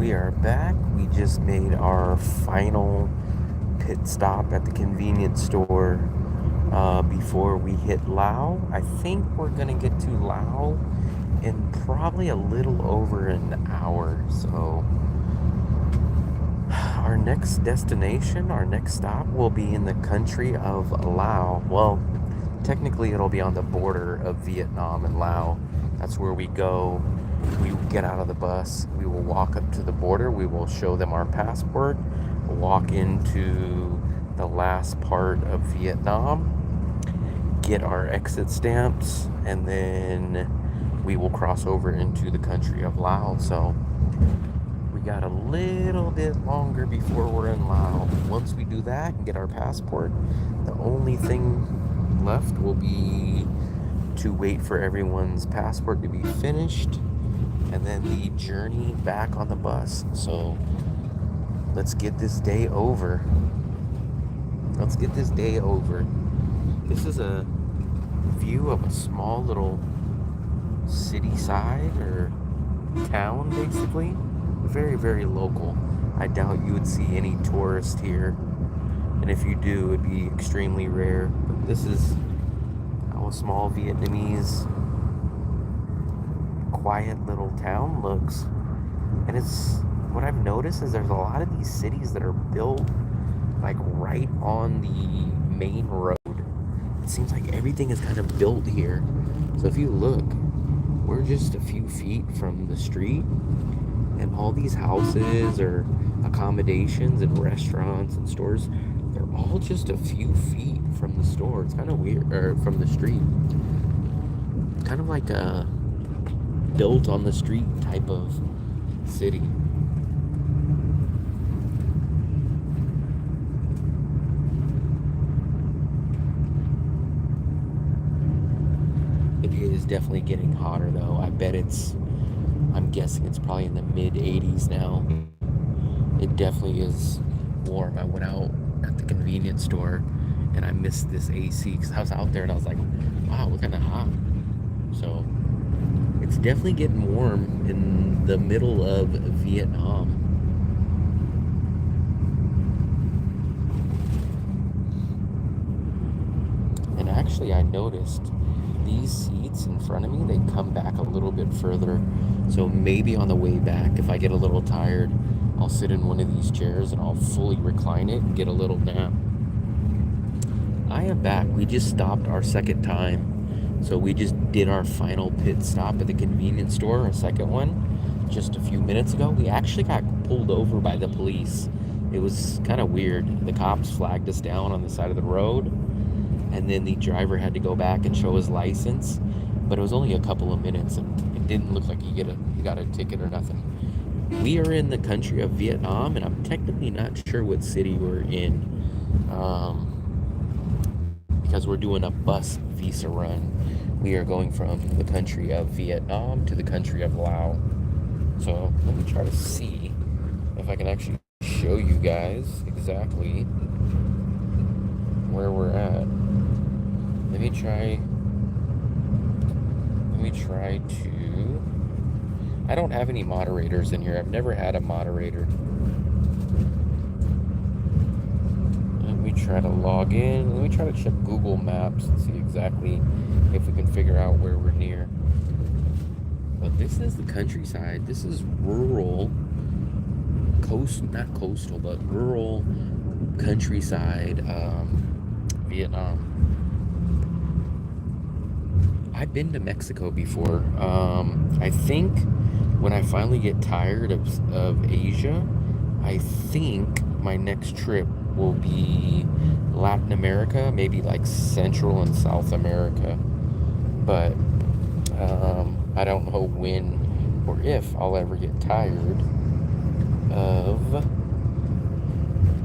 We are back. We just made our final pit stop at the convenience store before we hit Laos. I think we're gonna get to Laos in probably a little over an hour. So our next destination, our next stop will be in the country of Laos. Well, technically it'll be on the border of Vietnam and Laos. That's where we go. We get out of the bus. We will walk up to the border. We will show them our passport. Walk into the last part of Vietnam. Get our exit stamps. And then we will cross over into the country of Laos. So we got a little bit longer before we're in Laos. Once we do that and get our passport, the only thing left will be to wait for everyone's passport to be finished and then the journey back on the bus. So let's get this day over. Let's get this day over. This is a view of a small little city side or town, basically. Very, very local. I doubt you would see any tourists here. And if you do, it'd be extremely rare. But this is how a small Vietnamese quiet little town looks. And it's what I've noticed is there's a lot of these cities that are built like right on the main road. It seems like everything is kind of built here. So if you look, we're just a few feet from the street, and all these houses or accommodations and restaurants and stores, they're all just a few feet from the store. It's kind of weird, or from the street. Kind of like a built on the street type of city. It is definitely getting hotter though. I'm guessing it's probably in the mid 80s now. It definitely is warm. I went out at the convenience store and I missed this AC because I was out there and I was like, wow, we're kind of hot. So it's definitely getting warm in the middle of Vietnam. And actually, I noticed these seats in front of me, they come back a little bit further. So maybe on the way back, if I get a little tired, I'll sit in one of these chairs and I'll fully recline it and get a little nap. I am back. We just stopped our second time. So we just did our final pit stop at the convenience store, our second one, just a few minutes ago. We actually got pulled over by the police. It was kind of weird. The cops flagged us down on the side of the road, and then the driver had to go back and show his license. But it was only a couple of minutes, and it didn't look like you got a ticket or nothing. We are in the country of Vietnam, and I'm technically not sure what city we're in, because we're doing a bus visa run. We are going from the country of Vietnam to the country of Laos. So let me try to see if I can actually show you guys exactly where we're at. Let me try to... I don't have any moderators in here. I've never had a moderator. Let me try to log in. Let me try to check Google Maps and see exactly if we can figure out where we're near. But this is the countryside. This is rural, not coastal, but rural countryside Vietnam. I've been to Mexico before. I think when I finally get tired of Asia, I think my next trip will be Latin America, maybe like Central and South America. But I don't know when or if I'll ever get tired of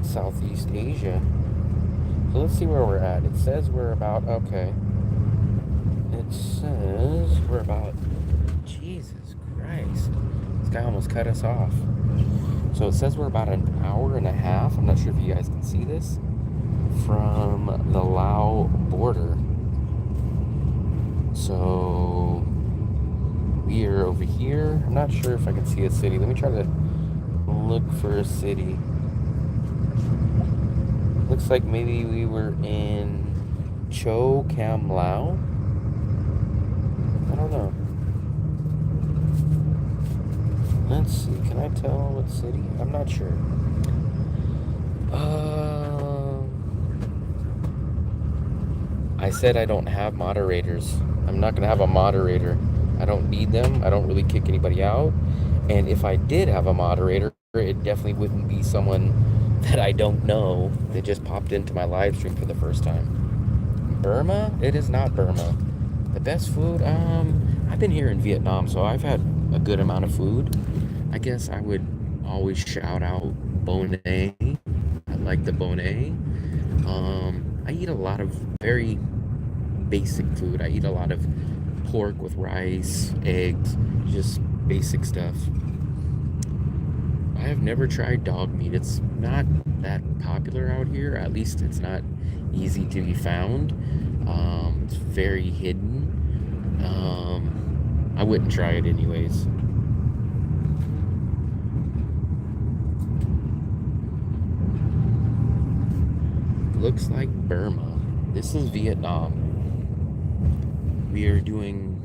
Southeast Asia. So let's see where we're at. It says we're about, okay. It says we're about, Jesus Christ. This guy almost cut us off. So it says we're about an hour and a half. I'm not sure if you guys can see this. From the Laos border. So we are over here. I'm not sure if I can see a city. Let me try to look for a city. Looks like maybe we were in Cho Cam Lao. I don't know. Let's see. Can I tell what city? I'm not sure. I said I don't have moderators. I'm not gonna have a moderator. I don't need them. I don't really kick anybody out. And if I did have a moderator, it definitely wouldn't be someone that I don't know that just popped into my live stream for the first time. Burma? It is not Burma. The best food? I've been here in Vietnam, so I've had a good amount of food. I guess I would always shout out Bone. I like the Bone. I eat a lot of very basic food. I eat a lot of pork with rice, eggs, just basic stuff. I have never tried dog meat. It's not that popular out here. At least it's not easy to be found. It's very hidden. I wouldn't try it anyways. Looks like Burma. This is Vietnam. We are doing,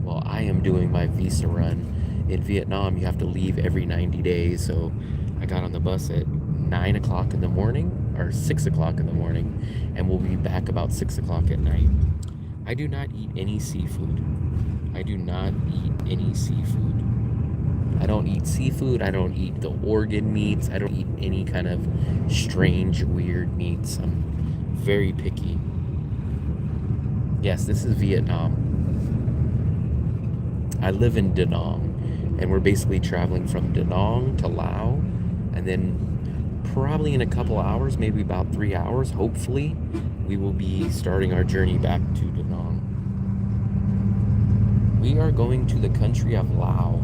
well, I am doing my visa run. In Vietnam, you have to leave every 90 days. So I got on the bus at 9 o'clock in the morning, or 6 o'clock in the morning, and we'll be back about 6 o'clock at night. I do not eat any seafood. I do not eat any seafood. I don't eat seafood. I don't eat the organ meats. I don't eat any kind of strange, weird meats. I'm very picky. Yes, this is Vietnam. I live in Da Nang, and we're basically traveling from Da Nang to Laos, and then probably in a couple hours, maybe about 3 hours, hopefully, we will be starting our journey back to Da Nang. We are going to the country of Laos,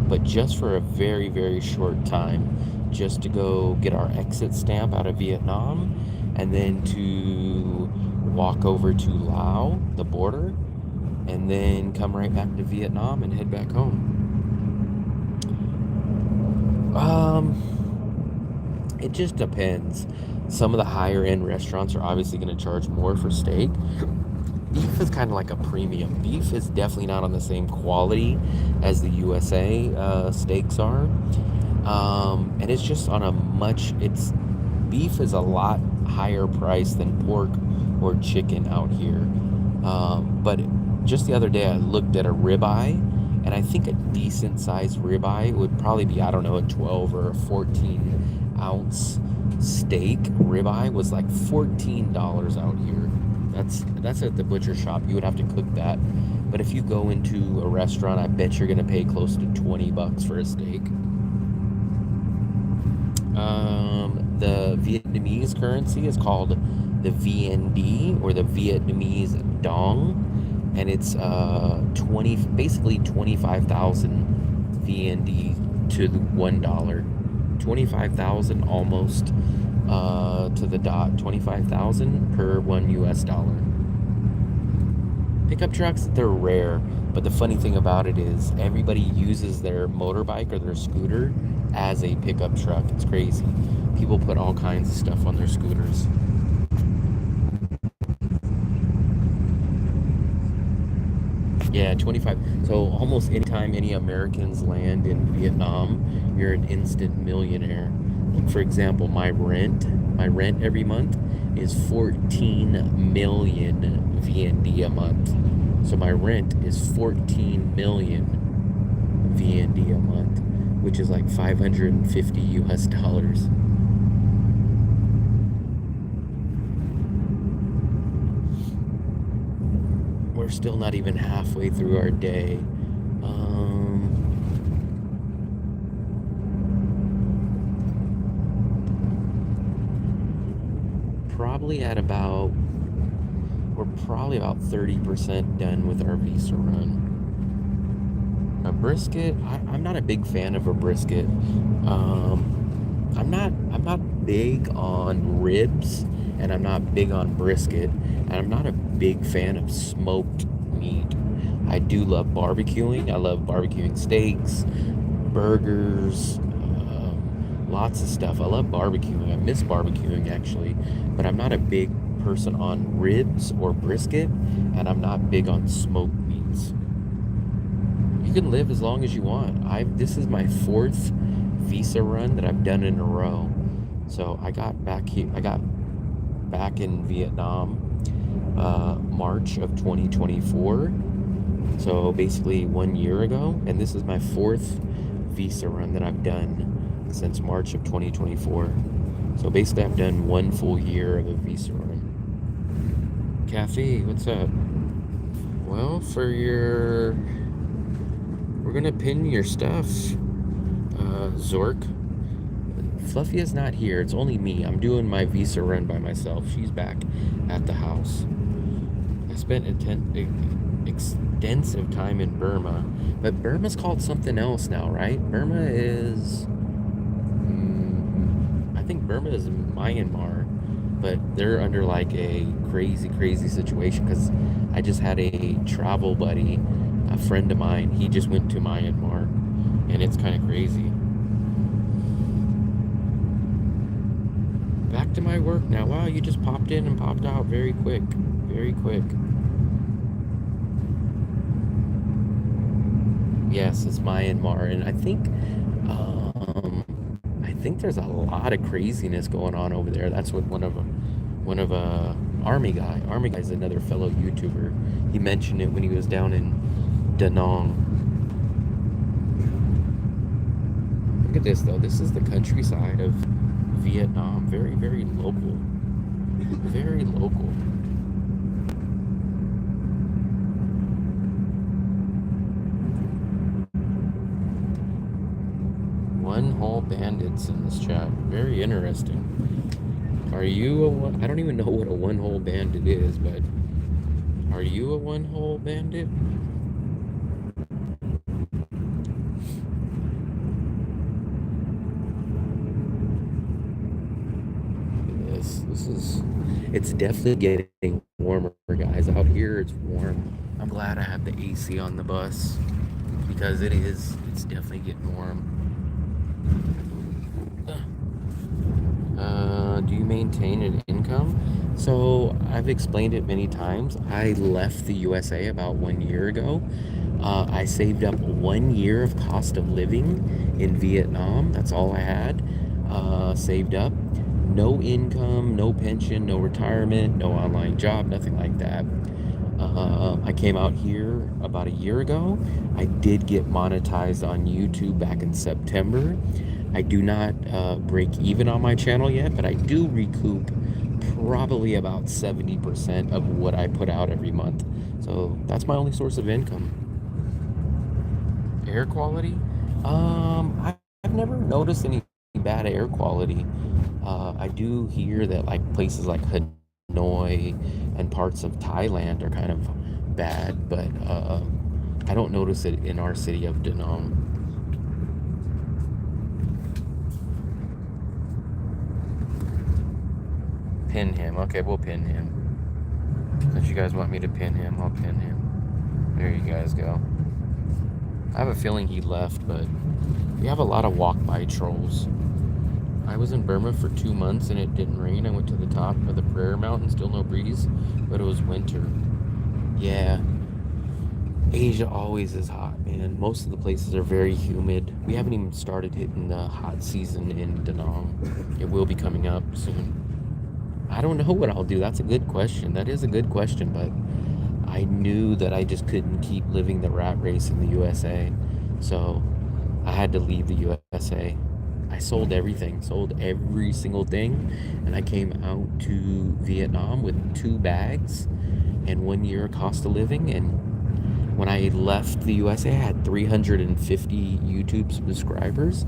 but just for a very, very short time, just to go get our exit stamp out of Vietnam, and then to walk over to Laos, the border, and then come right back to Vietnam and head back home. It just depends. Some of the higher end restaurants are obviously going to charge more for steak. Beef is kind of like a premium. Beef is definitely not on the same quality as the USA steaks are. And it's just on a beef is a lot higher price than pork or chicken out here. But just the other day I looked at a ribeye, and I think a decent sized ribeye would probably be, I don't know, a 12 or a 14 ounce steak ribeye was like $14 out here. That's at the butcher shop. You would have to cook that. But if you go into a restaurant, I bet you're gonna pay close to $20 for a steak. The Vietnamese currency is called the VND, or the Vietnamese Dong, and it's basically 25,000 VND to the $1. 25,000 almost to the dot. 25,000 per $1 US. Pickup trucks, they're rare, but the funny thing about it is everybody uses their motorbike or their scooter as a pickup truck. It's crazy. People put all kinds of stuff on their scooters. Yeah, 25. So almost anytime any Americans land in Vietnam, you're an instant millionaire. Like, for example, my rent every month is 14 million VND a month. So my rent is 14 million VND a month, which is like 550 US dollars. We're still not even halfway through our day. We're probably about 30% done with our visa run. A brisket, I'm not a big fan of a brisket. I'm not big on ribs, and I'm not big on brisket, and I'm not a big fan of smoked meat. I do love barbecuing. I love barbecuing steaks, burgers, lots of stuff. I love barbecuing. I miss barbecuing actually, but I'm not a big person on ribs or brisket, and I'm not big on smoked meats. You can live as long as you want. This is my fourth visa run that I've done in a row. So I got back here. I got back in Vietnam March of 2024. So basically 1 year ago, and this is my fourth visa run that I've done since March of 2024. So basically I've done 1 full year of a visa run. Kathy, what's up? Well, we're gonna pin your stuff, Zork. Fluffy is not here. It's only me. I'm doing my visa run by myself. She's back at the house. I spent extensive time in Burma, but Burma's called something else now, right? Burma is, I think Burma is Myanmar, but they're under like a crazy, crazy situation because I just had a travel buddy, a friend of mine. He just went to Myanmar, and it's kind of crazy. Back to my work now. Wow, you just popped in and popped out very quick. Very quick. Yes, it's Myanmar, and I think there's a lot of craziness going on over there. That's what one of Army Guy. Army Guy's another fellow YouTuber. He mentioned it when he was down in Da Nang. Look at this though. This is the countryside of Vietnam. Very, very local. Very local. One hole bandits in this chat. Very interesting. Are you I don't even know what a one hole bandit is, but are you a one hole bandit? It's definitely getting warmer, guys. Out here, it's warm. I'm glad I have the AC on the bus because it's definitely getting warm. Do you maintain an income? So I've explained it many times. I left the USA about 1 year ago. I saved up 1 year of cost of living in Vietnam. That's all I had saved up. No income, no pension, no retirement, no online job, nothing like that. I came out here about 1 year ago. I did get monetized on YouTube back in September. I do not break even on my channel yet, but I do recoup probably about 70% of what I put out every month. So that's my only source of income. Air quality? I've never noticed any bad air quality. I do hear that like places like Hanoi and parts of Thailand are kind of bad, but I don't notice it in our city of Da Nang. Pin him. Okay, we'll pin him. Since you guys want me to pin him, I'll pin him. There you guys go. I have a feeling he left, but we have a lot of walk-by trolls. I was in Burma for 2 months and it didn't rain. I went to the top of the Prayer Mountain, still no breeze, but it was winter. Yeah. Asia always is hot, man. Most of the places are very humid. We haven't even started hitting the hot season in Da Nang. It will be coming up soon. I don't know what I'll do. That's a good question. That is a good question, but I knew that I just couldn't keep living the rat race in the USA. So I had to leave the USA. I sold everything, sold every single thing, and I came out to Vietnam with 2 bags and 1 year cost of living. And when I left the USA, I had 350 YouTube subscribers,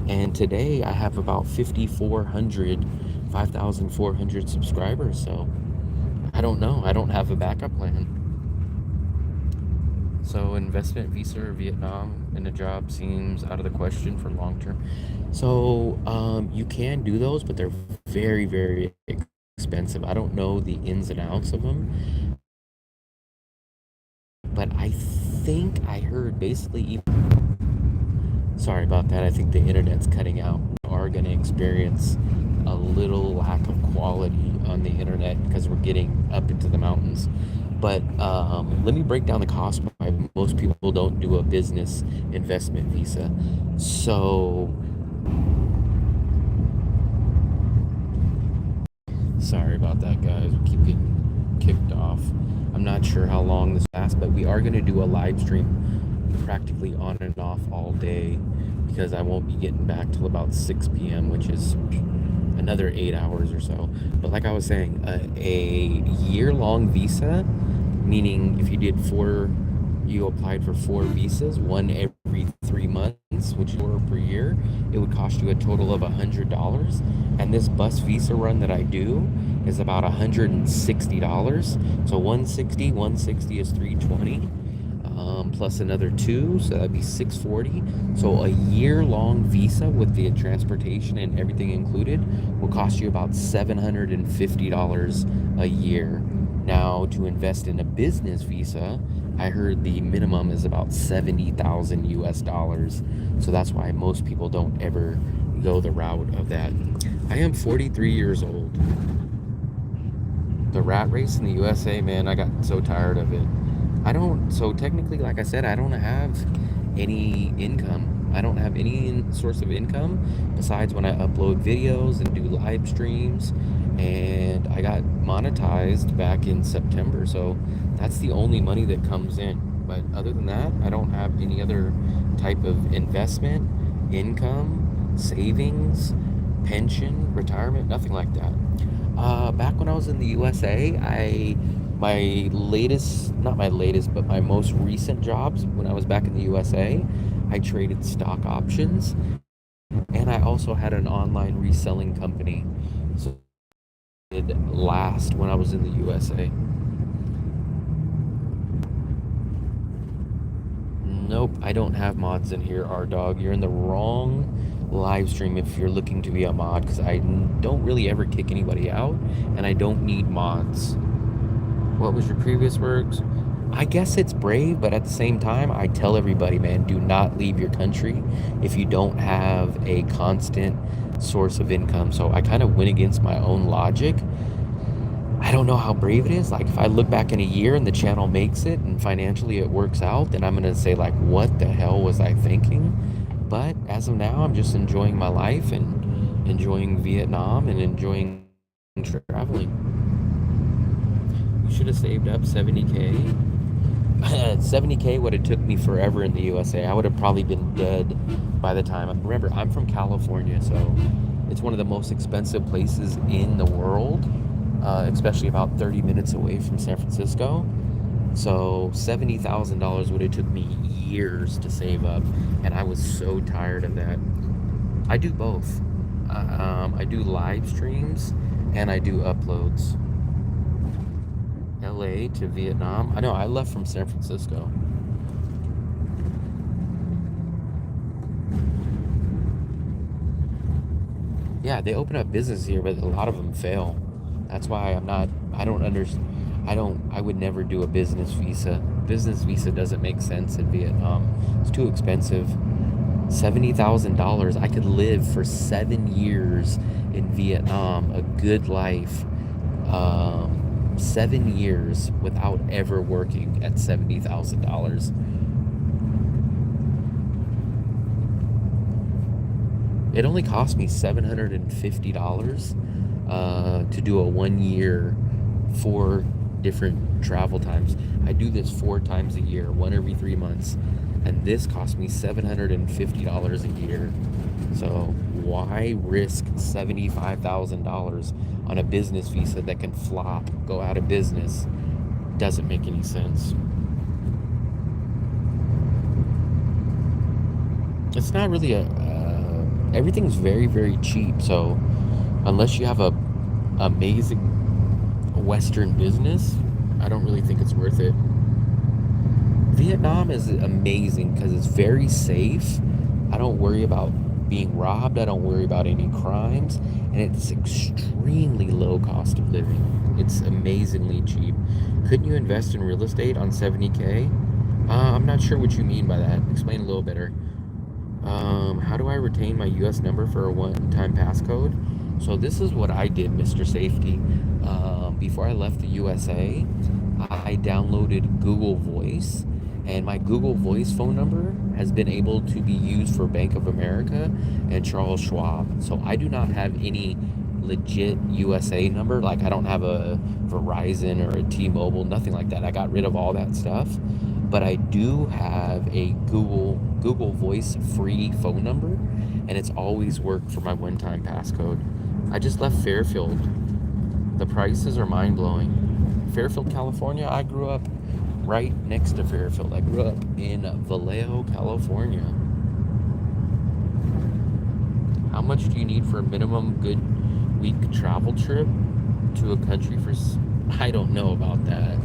and today I have about 5,400 subscribers. So I don't know. I don't have a backup plan. So investment visa or Vietnam in a job seems out of the question for long term. So you can do those, but they're very, very expensive. I don't know the ins and outs of them, but I think I heard basically. Sorry about that. I think the internet's cutting out. Arguing. going to experience a little lack of quality on the internet because we're getting up into the mountains. But let me break down the cost why most people don't do a business investment visa. So, sorry about that, guys. We keep getting kicked off. I'm not sure how long this lasts, but we are going to do a live stream practically on and off all day because I won't be getting back till about 6 p.m., which is another 8 hours or so. But like I was saying, a year-long visa, meaning if you did you applied for 4 visas, one every 3 months, which is 4 per year, it would cost you a total of $100. And this bus visa run that I do is about $160. So 160 is 320. Plus another two, so that'd be 640. So a year-long visa with the transportation and everything included will cost you about $750 a year. Now, to invest in a business visa, I heard the minimum is about 70,000 US dollars. So that's why most people don't ever go the route of that. I am 43 years old. The rat race in the USA, man, I got so tired of it. So technically, like I said, I don't have any income. I don't have any source of income besides when I upload videos and do live streams. And I got monetized back in September. So that's the only money that comes in. But other than that, I don't have any other type of investment, income, savings, pension, retirement, nothing like that. Back when I was in the USA, my latest, not my latest, but my most recent jobs when I was back in the USA, I traded stock options and I also had an online reselling company. So it did last when I was in the USA. Nope, I don't have mods in here, R-Dog. You're in the wrong live stream if you're looking to be a mod because I don't really ever kick anybody out and I don't need mods. What was your previous works? I guess it's brave, but at the same time, I tell everybody, man, do not leave your country if you don't have a constant source of income. So I kind of went against my own logic. I don't know how brave it is. Like, if I look back in a year and the channel makes it and financially it works out, then I'm going to say, like, what the hell was I thinking? But as of now, I'm just enjoying my life and enjoying Vietnam and enjoying traveling. Should have saved up 70K. 70K would have took me forever in the USA. I would have probably been dead by the time. Remember, I'm from California, so it's one of the most expensive places in the world, especially about 30 minutes away from San Francisco. So $70,000 would have took me years to save up, and I was so tired of that. I do both. I do live streams and I do uploads. LA to Vietnam. I know, I left from San Francisco. Yeah, they open up business here, but a lot of them fail. That's why I would never do a business visa. Business visa doesn't make sense in Vietnam. It's too expensive. $70,000. I could live for 7 years in Vietnam, a good life. 7 years without ever working at $70,000. It only cost me $750 to do a 1 year, 4 different travel times. I do this 4 times a year, one every 3 months, and this cost me $750 a year. So why risk $75,000 on a business visa that can flop, go out of business? Doesn't make any sense. It's not really everything's very, very cheap. So unless you have a amazing Western business, I don't really think it's worth it. Vietnam is amazing because it's very safe. I don't worry about being robbed. I don't worry about any crimes. And it's extremely low cost of living. It's amazingly cheap. Couldn't you invest in real estate on 70K? I'm not sure what you mean by that. Explain a little better. How do I retain my US number for a one-time passcode? So this is what I did, Mr. Safety. Before I left the USA, I downloaded Google Voice, and my Google Voice phone number has been able to be used for Bank of America and Charles Schwab. So I do not have any legit USA number. Like I don't have a Verizon or a T-Mobile, nothing like that. I got rid of all that stuff. But I do have a Google Voice free phone number, and it's always worked for my one-time passcode. I just left Fairfield. The prices are mind-blowing. Fairfield, California. I grew up right next to Fairfield. I grew up in Vallejo, California. How much do you need for a minimum good week travel trip to a country for? I don't know about that.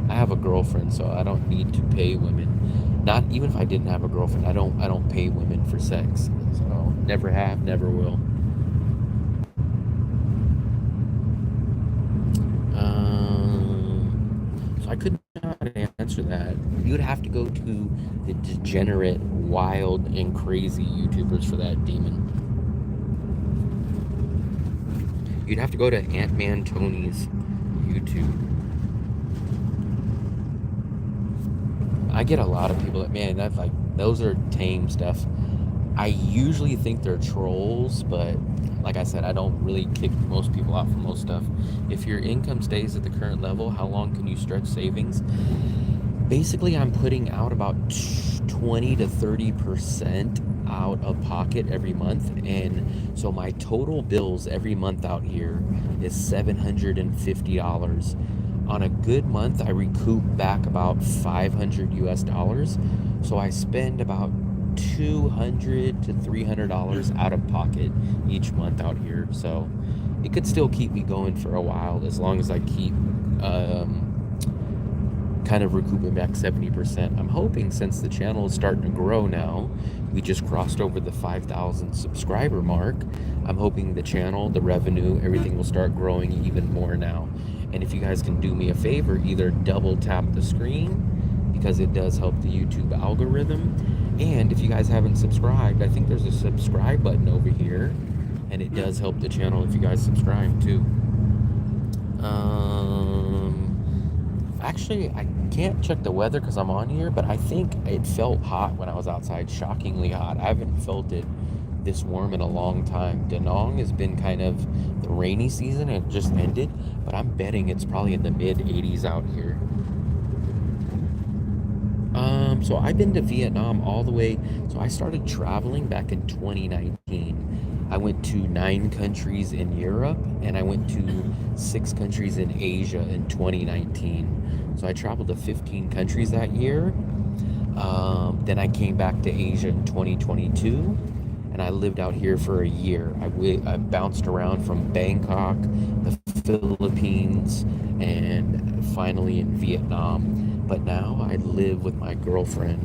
I have a girlfriend, so I don't need to pay women. Not even if I didn't have a girlfriend, I don't pay women for sex. So never have, never will. So I could not answer that. You would have to go to the degenerate, wild, and crazy YouTubers for that demon. You'd have to go to Ant-Man Tony's YouTube. I get a lot of people that, man, that's like, those are tame stuff. I usually think they're trolls, but like I said, I don't really kick most people out for most stuff. If your income stays at the current level, how long can you stretch savings? Basically, I'm putting out about 20 to 30% out of pocket every month. And so my total bills every month out here is $750. On a good month, I recoup back about 500 US dollars. So I spend about $200 to $300 out of pocket each month out here. So it could still keep me going for a while as long as I keep kind of recouping back 70%. I'm hoping, since the channel is starting to grow now, we just crossed over the 5,000 subscriber mark. I'm hoping the channel, the revenue, everything will start growing even more now. And if you guys can do me a favor, either double tap the screen, because it does help the YouTube algorithm. And if you guys haven't subscribed, I think there's a subscribe button over here, and it does help the channel if you guys subscribe too. Actually, I can't check the weather because I'm on here, but I think it felt hot when I was outside, shockingly hot. I haven't felt it this warm in a long time. Da Nang has been kind of the rainy season, and it just ended, but I'm betting it's probably in the mid 80s out here. So I've been to Vietnam all the way. So I started traveling back in 2019. I went to 9 countries in Europe, and I went to 6 countries in Asia in 2019. So I traveled to 15 countries that year. Then I came back to Asia in 2022, and I lived out here for a year. I bounced around from Bangkok, the Philippines, and finally in Vietnam. But now I live with my girlfriend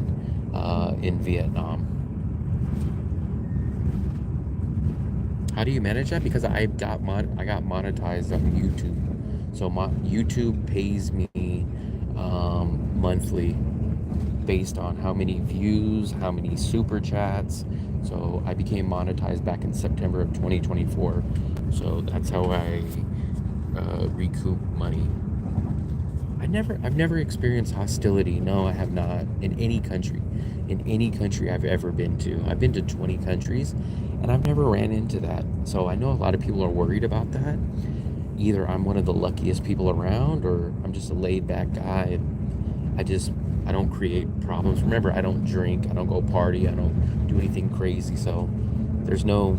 in Vietnam. How do you manage that? Because I got monetized on YouTube. So YouTube pays me monthly based on how many views, how many super chats. So I became monetized back in September of 2024. So that's how I recoup money. I've never experienced hostility. No, I have not, in any country. In any country I've ever been to. I've been to 20 countries, and I've never ran into that. So I know a lot of people are worried about that. Either I'm one of the luckiest people around, or I'm just a laid back guy. I don't create problems. Remember, I don't drink, I don't go party, I don't do anything crazy. So there's no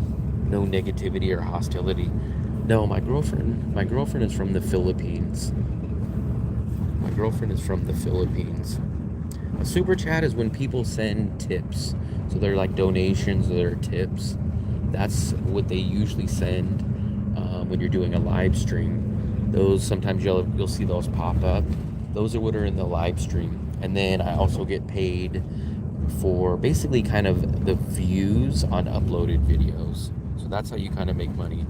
negativity or hostility. No, my girlfriend is from the Philippines. My girlfriend is from the Philippines. A super chat is when people send tips. So they're like donations, they're tips. That's what they usually send when you're doing a live stream. Those, sometimes you'll see those pop up. Those are what are in the live stream. And then I also get paid for basically kind of the views on uploaded videos. So that's how you kind of make money.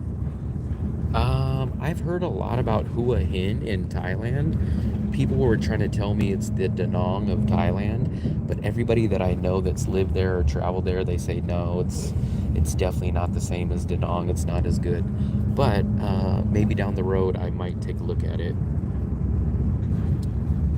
I've heard a lot about Hua Hin in Thailand. People were trying to tell me it's the Da Nang of Thailand, but everybody that I know that's lived there or traveled there, they say no, it's definitely not the same as Da Nang. It's not as good. But maybe down the road, I might take a look at it.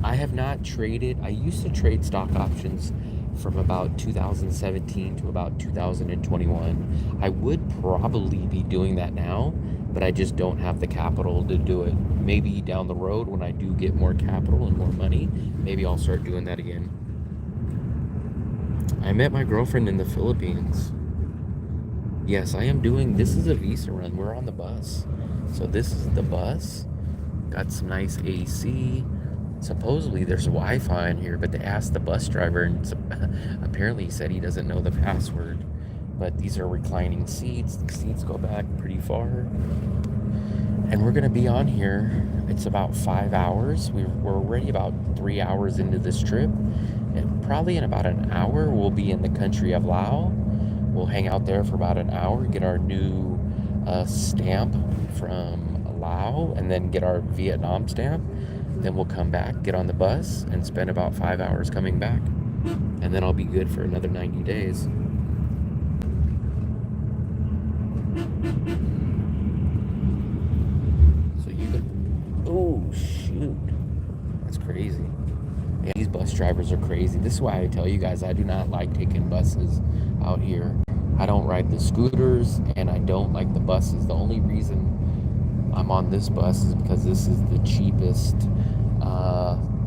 I have not traded. I used to trade stock options from about 2017 to about 2021. I would probably be doing that now, but I just don't have the capital to do it. Maybe down the road when I do get more capital and more money, maybe I'll start doing that again. I met my girlfriend in the Philippines. Yes, I am doing, this is a visa run. We're on the bus. So this is the bus. Got some nice AC. Supposedly there's Wi-Fi in here, but they asked the bus driver, and apparently he said he doesn't know the password. But these are reclining seats. The seats go back pretty far. And we're going to be on here. It's about 5 hours. We're already about 3 hours into this trip. And probably in about an hour, we'll be in the country of Laos. We'll hang out there for about an hour, get our new stamp from Laos, and then get our Vietnam stamp. Then we'll come back, get on the bus, and spend about 5 hours coming back. And then I'll be good for another 90 days. So you can... Oh, shoot. That's crazy. Yeah, these bus drivers are crazy. This is why I tell you guys I do not like taking buses out here. I don't ride the scooters, and I don't like the buses. The only reason I'm on this bus is because this is the cheapest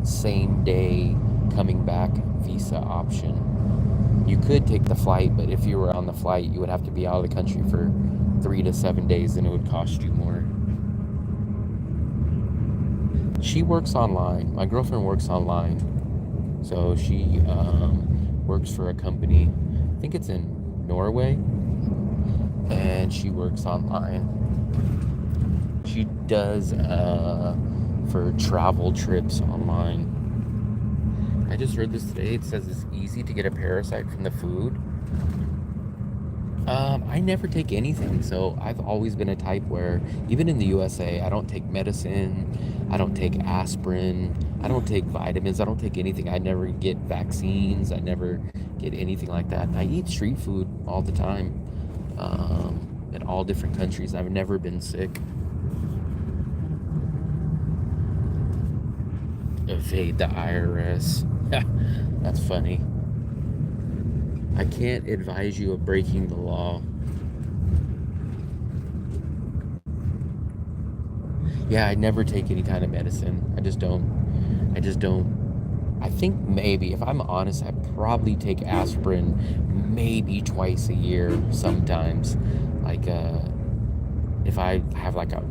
same day coming back visa option. You could take the flight, but if you were on the flight, you would have to be out of the country for 3 to 7 days, and it would cost you more. She works online. My girlfriend works online. So she works for a company, I think it's in Norway, and she works online. She does for travel trips online. I just heard this today. It says it's easy to get a parasite from the food. I never take anything, so I've always been a type where, even in the USA, I don't take medicine, I don't take aspirin, I don't take vitamins, I don't take anything. I never get vaccines, I never get anything like that. And I eat street food all the time, in all different countries. I've never been sick. Evade the IRS. That's funny. I can't advise you of breaking the law. Yeah, I never take any kind of medicine. I just don't. I think maybe, if I'm honest, I probably take aspirin maybe twice a year sometimes. Like, if I have like a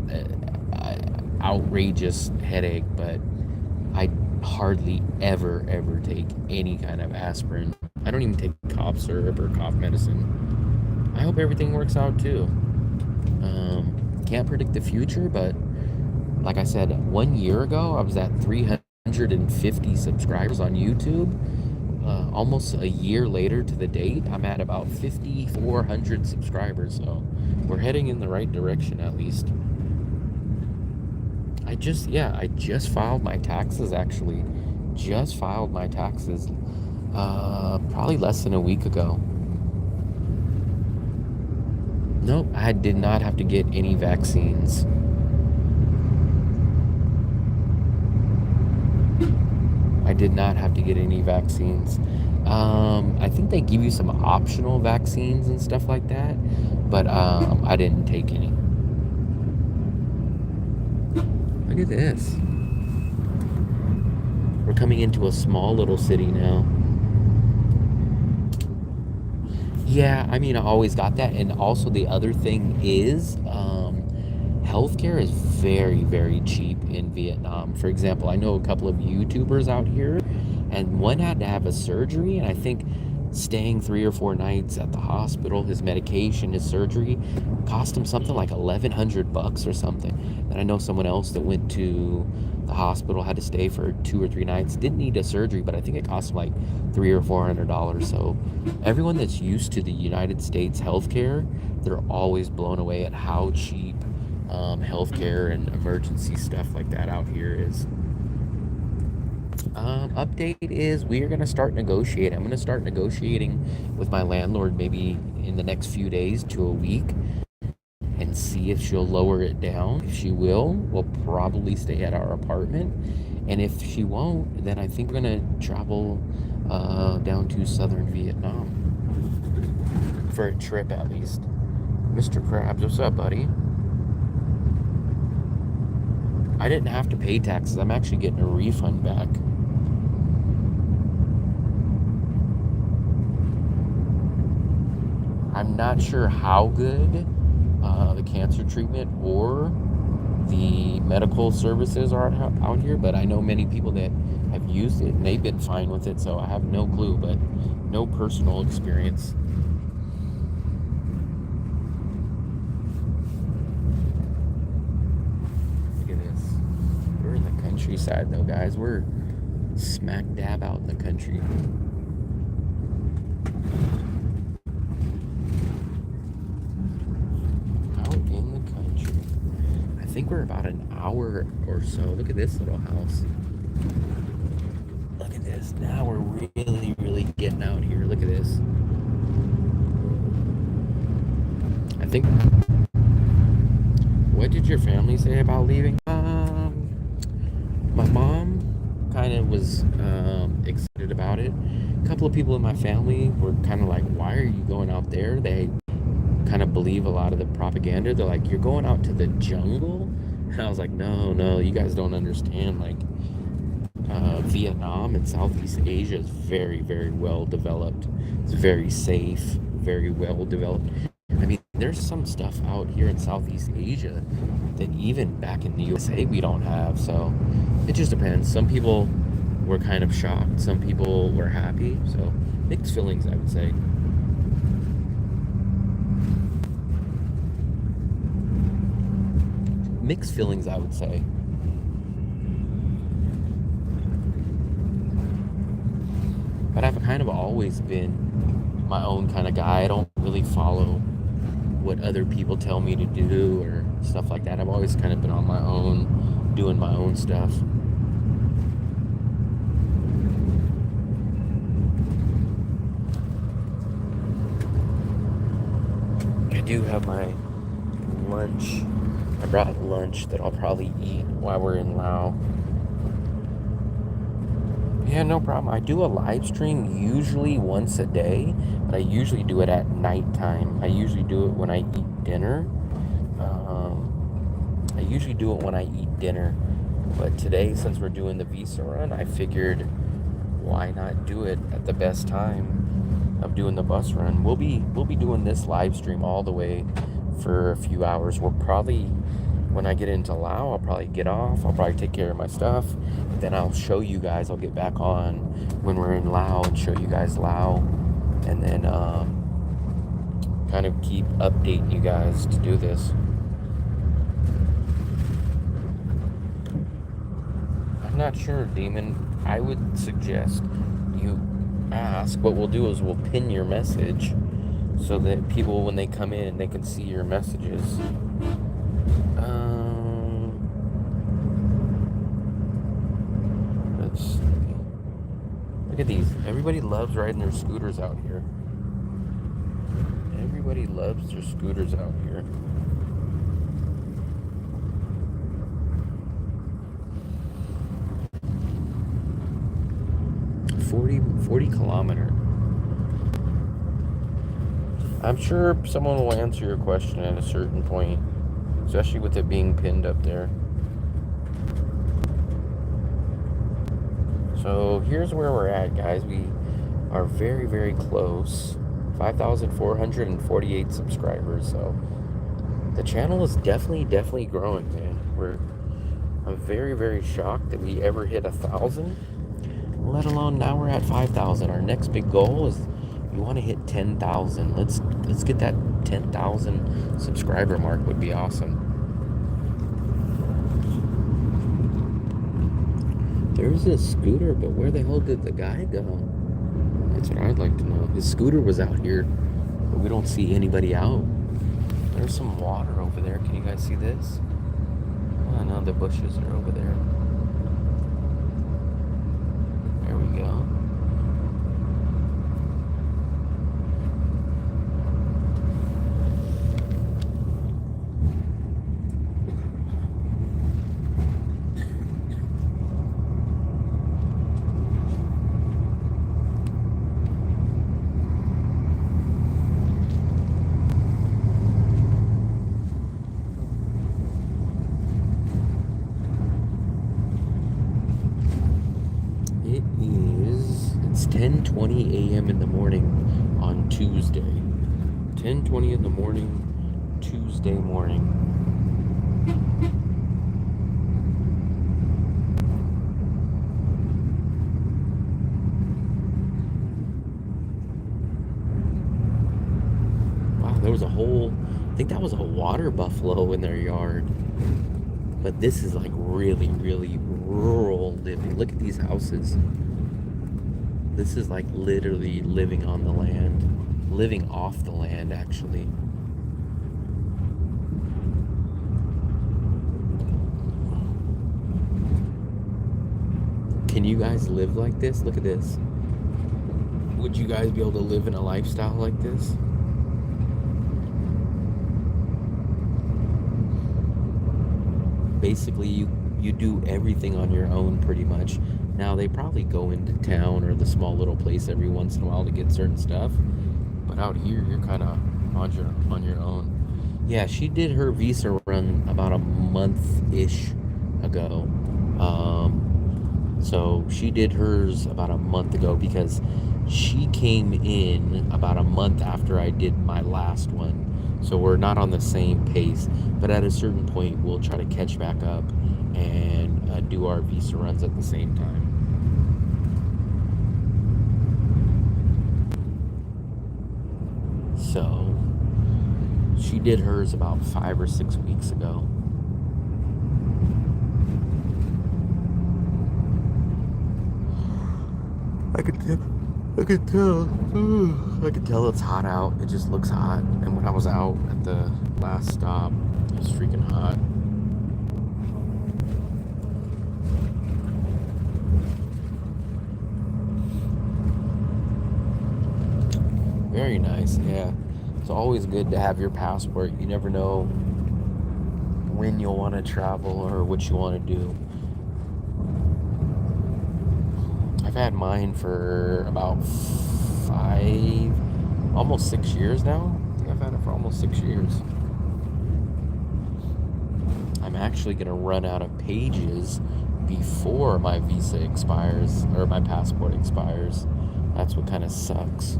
outrageous headache, but I hardly ever take any kind of aspirin. I don't even take cough syrup or cough medicine. I hope everything works out too. Can't predict the future, but like I said, 1 year ago, I was at 350 subscribers on YouTube. Almost a year later to the date, I'm at about 5,400 subscribers. So we're heading in the right direction, at least. I just filed my taxes, actually. Just filed my taxes probably less than a week ago. Nope, I did not have to get any vaccines. I did not have to get any vaccines. I think they give you some optional vaccines and stuff like that, but I didn't take any. Look at this. We're coming into a small little city now. Yeah, I mean, I always got that. And also the other thing is, healthcare is very, very cheap in Vietnam. For example, I know a couple of YouTubers out here, and one had to have a surgery, and I think staying 3 or 4 nights at the hospital, his medication, his surgery, cost him something like $1,100 or something. And I know someone else that went to the hospital, had to stay for 2 or 3 nights, didn't need a surgery, but I think it cost him like $300 or $400. So everyone that's used to the United States healthcare, they're always blown away at how cheap healthcare and emergency stuff like that out here is. Update is we are going to start negotiating. I'm going to start negotiating with my landlord maybe in the next few days to a week and see if she'll lower it down. If she will, we'll probably stay at our apartment. And if she won't, then I think we're going to travel down to southern Vietnam for a trip at least. Mr. Krabs, what's up, buddy? I didn't have to pay taxes. I'm actually getting a refund back. I'm not sure how good the cancer treatment or the medical services are out here, but I know many people that have used it and they've been fine with it, so I have no clue, but no personal experience. Look at this. We're in the countryside though, guys. We're smack dab out in the country. I think we're about an hour or so. Look at this little house. Look at this. Now we're really getting out here. Look at this. I think. What did your family say about leaving? My mom kind of was excited about it. A couple of people in my family were kind of like, "Why are you going out there?" They kind of believe a lot of the propaganda. They're like, "You're going out to the jungle?" And I was like, no, you guys don't understand. Like, Vietnam and Southeast Asia is very well developed. It's very safe, very well developed. I mean, there's some stuff out here in Southeast Asia that even back in the USA we don't have. So it just depends. Some people were kind of shocked. Some people were happy. So mixed feelings, I would say. Mixed feelings, I would say. But I've kind of always been my own kind of guy. I don't really follow what other people tell me to do or stuff like that. I've always kind of been on my own, doing my own stuff. I do have my lunch. I brought lunch that I'll probably eat while we're in Laos. Yeah, no problem. I do a live stream usually once a day, but I usually do it at nighttime. I usually do it when I eat dinner. I usually do it when I eat dinner. But today, since we're doing the visa run, I figured why not do it at the best time of doing the bus run. We'll be doing this live stream all the way for a few hours. We'll probably, when I get into Laos, I'll probably get off. I'll probably take care of my stuff. Then I'll show you guys. I'll get back on when we're in Laos and show you guys Laos. And then kind of keep updating you guys to do this. I'm not sure, Demon. I would suggest you ask. What we'll do is we'll pin your message so that people, when they come in, they can see your messages. Let's see. Look at these. Everybody loves riding their scooters out here. Everybody loves their scooters out here. 40 kilometer. I'm sure someone will answer your question at a certain point, especially with it being pinned up there. So here's where we're at, guys. We are very close. 5,448 subscribers. So the channel is definitely growing, man. I'm very shocked that we ever hit 1,000. Let alone now we're at 5,000. Our next big goal is we want to hit 10,000. Let's get that 10,000 subscriber mark. Would be awesome. There's a scooter, but where the hell did the guy go? That's what I'd like to know. His scooter was out here, but we don't see anybody out. There's some water over there. Can you guys see this? Oh no, the bushes are over there. we go. It's 10:20 a.m. in the morning on Tuesday. 10:20 in the morning, Tuesday morning. Wow, there was I think that was a water buffalo in their yard. But this is like really, really rural living. Look at these houses. This is like literally living on the land, living off the land, actually. Can you guys live like this? Look at this. Would you guys be able to live in a lifestyle like this? Basically, you do everything on your own pretty much. Now, they probably go into town or the small little place every once in a while to get certain stuff. But out here, you're kind of on your own. Yeah, she did her visa run about a month-ish ago. So she did hers about a month ago because she came in about a month after I did my last one. So we're not on the same pace. But at a certain point, we'll try to catch back up and do our visa runs at the same time. So she did hers about 5 or 6 weeks ago. I could tell it's hot out. It just looks hot. And when I was out at the last stop, it was freaking hot. Very nice, yeah. It's always good to have your passport. You never know when you'll want to travel or what you want to do. I've had mine for about almost 6 years now. I think I've had it for almost 6 years. I'm actually going to run out of pages before my visa expires or my passport expires. That's what kind of sucks.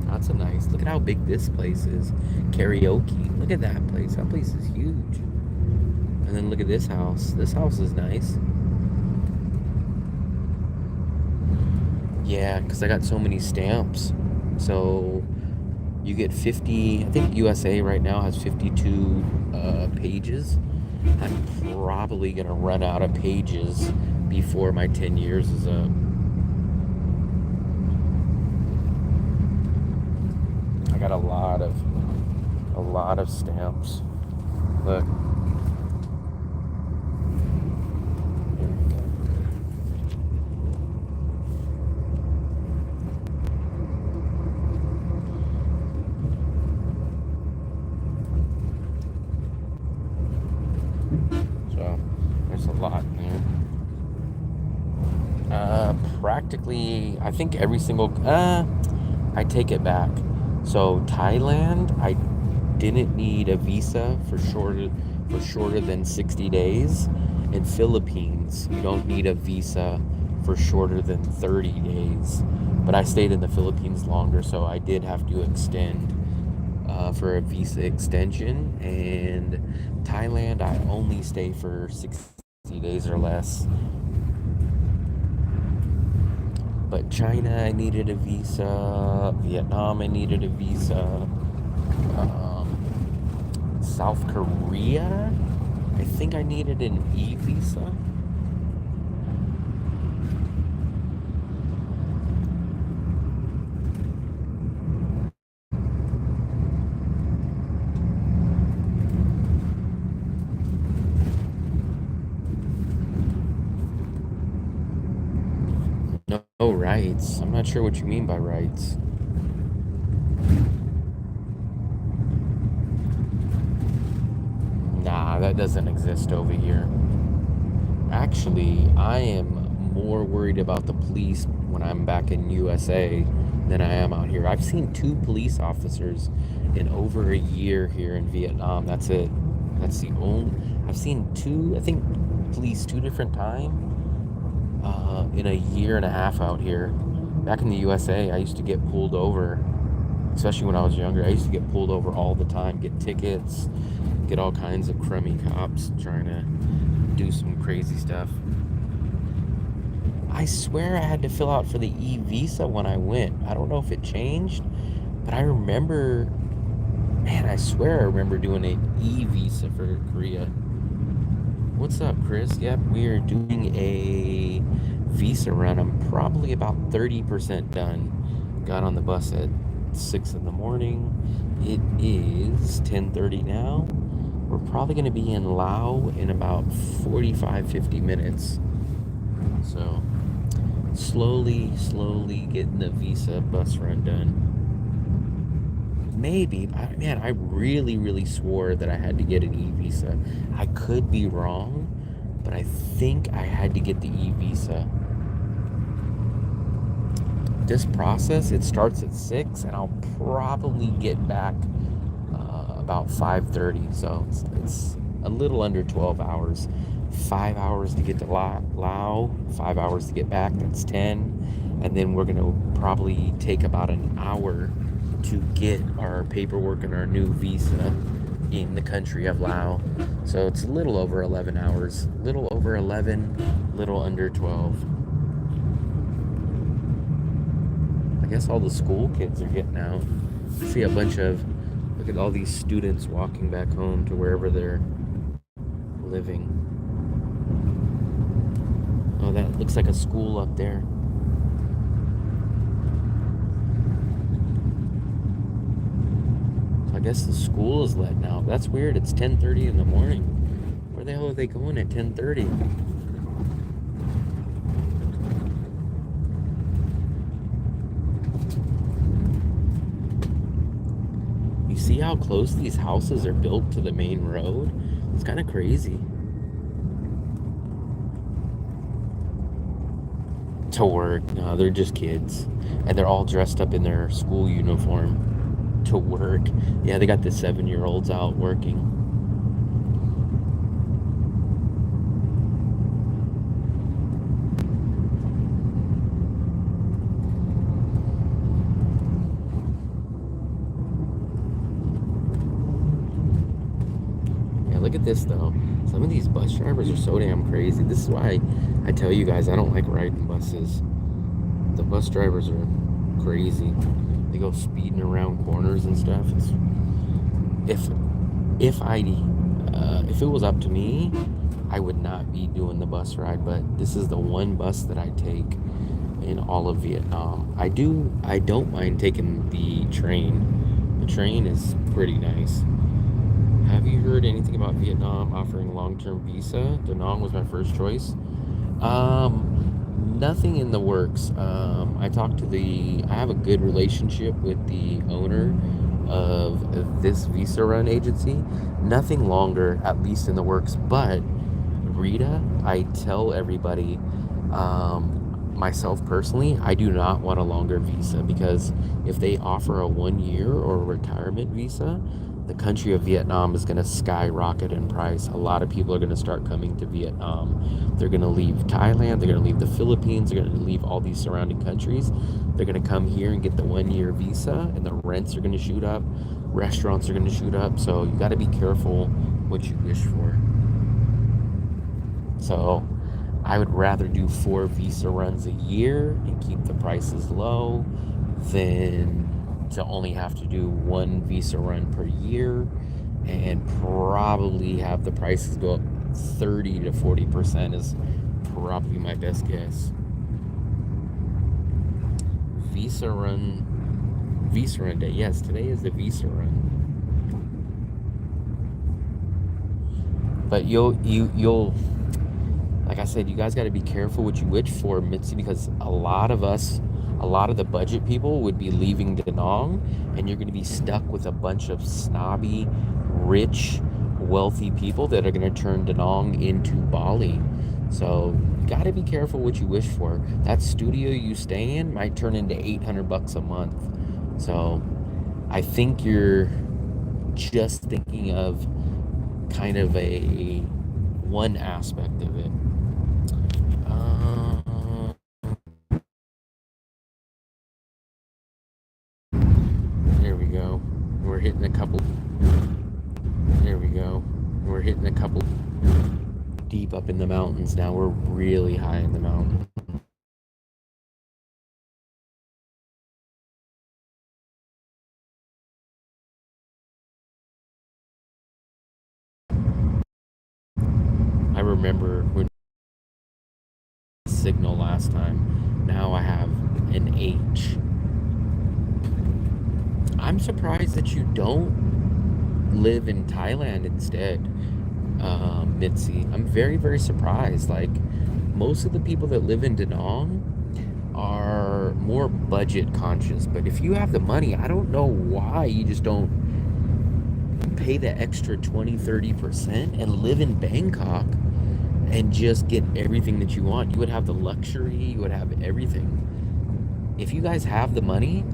That's a nice. Look at how big this place is. Karaoke. Look at that place. That place is huge. And then look at this house. This house is nice. Yeah, because I got so many stamps. So you get 50. I think USA right now has 52 pages. I'm probably going to run out of pages before my 10 years is up. I got a lot of stamps. Look. Here we go. So there's a lot there. Practically, I think every single. I take it back. So Thailand, I didn't need a visa for shorter than 60 days. In Philippines, you don't need a visa for shorter than 30 days. But I stayed in the Philippines longer, so I did have to extend for a visa extension. And Thailand, I only stay for 60 days or less. But China, I needed a visa. Vietnam, I needed a visa. South Korea, I think I needed an e-visa. Oh, rights. I'm not sure what you mean by rights. Nah, that doesn't exist over here. Actually, I am more worried about the police when I'm back in USA than I am out here. I've seen two police officers in over a year here in Vietnam. That's it. That's the only. I've seen two, I think, police two different times in a year and a half out here. Back in the USA, I used to get pulled over, especially when I was younger. I used to get pulled over all the time, get tickets, get all kinds of crummy cops trying to do some crazy stuff. I swear I had to fill out for the e-visa when I went. I don't know if it changed, but I remember, man, I swear I remember doing an e-visa for Korea. What's up, Chris? Yep, we're doing a visa run. I'm probably about 30% done. Got on the bus at 6 in the morning. It is 10:30 now. We're probably going to be in Laos in about 45, 50 minutes. So, slowly getting the visa bus run done. Maybe, man, I really swore that I had to get an e-visa. I could be wrong, but I think I had to get the e-visa. This process, it starts at 6, and I'll probably get back about 5:30. So it's a little under 12 hours. 5 hours to get to Lao, 5 hours to get back, that's 10. And then we're going to probably take about an hour to get our paperwork and our new visa in the country of Laos. So it's a little over 11 hours. Little over 11, little under 12. I guess all the school kids are getting out. See a bunch of, look at all these students walking back home to wherever they're living. Oh, that looks like a school up there. I guess the school is letting out. That's weird. It's 10:30 in the morning. Where the hell are they going at 10:30? You see how close these houses are built to the main road? It's kind of crazy. To work. No, they're just kids. And they're all dressed up in their school uniform. To work. Yeah, they got the 7-year-olds out working. Yeah, look at this though. Some of these bus drivers are so damn crazy. This is why I tell you guys I don't like riding buses. The bus drivers are crazy. They go speeding around corners and stuff. If it was up to me, I would not be doing the bus ride. But this is the one bus that I take in all of Vietnam. I don't mind taking the train. The train is pretty nice. Have you heard anything about Vietnam offering long-term visa? Da Nang was my first choice. Nothing in the works. I have a good relationship with the owner of this visa run agency. Nothing longer, at least in the works. But Rita, I tell everybody, myself personally, I do not want a longer visa, because if they offer a 1 year or a retirement visa, the country of Vietnam is going to skyrocket in price. A lot of people are going to start coming to Vietnam. They're going to leave Thailand. They're going to leave the Philippines. They're going to leave all these surrounding countries. They're going to come here and get the 1 year visa, and the rents are going to shoot up. Restaurants are going to shoot up. So you got to be careful what you wish for. So I would rather do 4 visa runs a year and keep the prices low than to only have to do 1 visa run per year and probably have the prices go up 30 to 40% is probably my best guess. Visa run day. Yes, today is the visa run. But you'll Like I said, you guys got to be careful what you wish for, Mitzi, because a lot of us, a lot of the budget people would be leaving Da Nang, and you're going to be stuck with a bunch of snobby, rich, wealthy people that are going to turn Da Nang into Bali. So, got to be careful what you wish for. That studio you stay in might turn into 800 bucks a month. So, I think you're just thinking of kind of a one aspect of it. Uh, there we go. We're hitting a couple. There we go. We're hitting a couple deep up in the mountains now. We're really high in the mountain. I remember when signal last time. Now I have an H. I'm surprised that you don't live in Thailand instead, Mitzi. I'm very, very surprised. Like, most of the people that live in Da Nang are more budget conscious. But if you have the money, I don't know why you just don't pay the extra 20, 30% and live in Bangkok and just get everything that you want. You would have the luxury, you would have everything. If you guys have the money,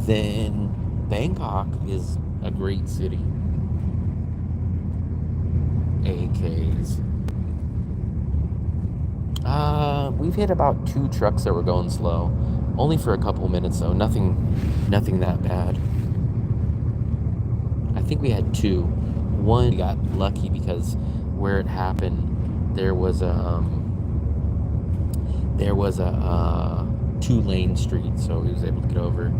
then Bangkok is a great city. AKs. We've hit about two trucks that were going slow. Only for a couple minutes though. Nothing that bad. I think we had two. One we got lucky because where it happened, there was a 2-lane street, so he was able to get over.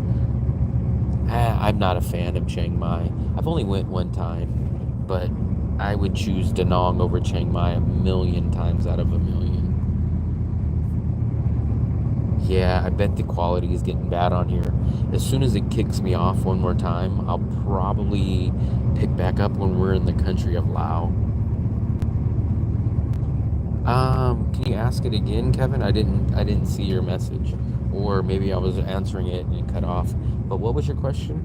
I'm not a fan of Chiang Mai. I've only went one time, but I would choose Da Nang over Chiang Mai a million times out of a million. Yeah, I bet the quality is getting bad on here. As soon as it kicks me off one more time, I'll probably pick back up when we're in the country of Laos. Can you ask it again, Kevin? I didn't see your message. Or maybe I was answering it and it cut off. But what was your question?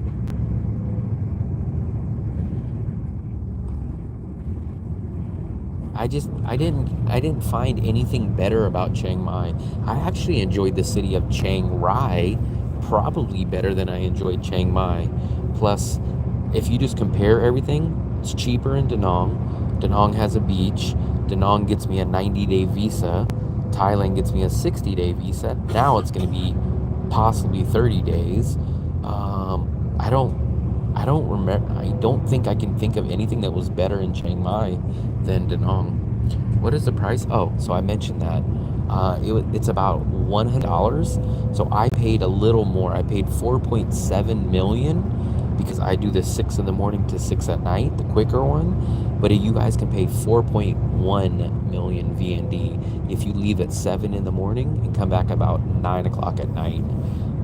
I didn't find anything better about Chiang Mai. I actually enjoyed the city of Chiang Rai probably better than I enjoyed Chiang Mai. Plus, if you just compare everything, it's cheaper in Da Nang. Da Nang has a beach. Da Nang gets me a 90-day visa. Thailand gets me a 60-day visa. Now it's going to be possibly 30 days. I don't remember. I don't think I can think of anything that was better in Chiang Mai than Da Nang. What is the price? Oh, so I mentioned that. It's about $100. So I paid a little more. I paid 4.7 million because I do the 6 in the morning to 6 at night, the quicker one. But you guys can pay 4.1 million VND if you leave at 7 in the morning and come back about 9 o'clock at night.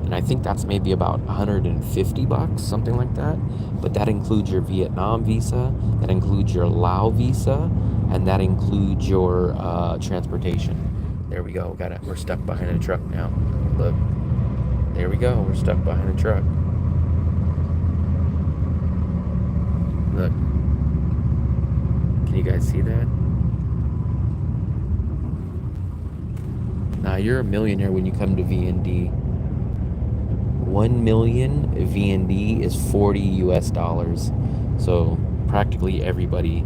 And I think that's maybe about 150 bucks, something like that. But that includes your Vietnam visa, that includes your Lao visa, and that includes your transportation. There we go. We're stuck behind a truck now. Look, there we go. We're stuck behind a truck. Look, can you guys see that? Now you're a millionaire when you come to VND. 1 million VND is 40 US dollars. So practically everybody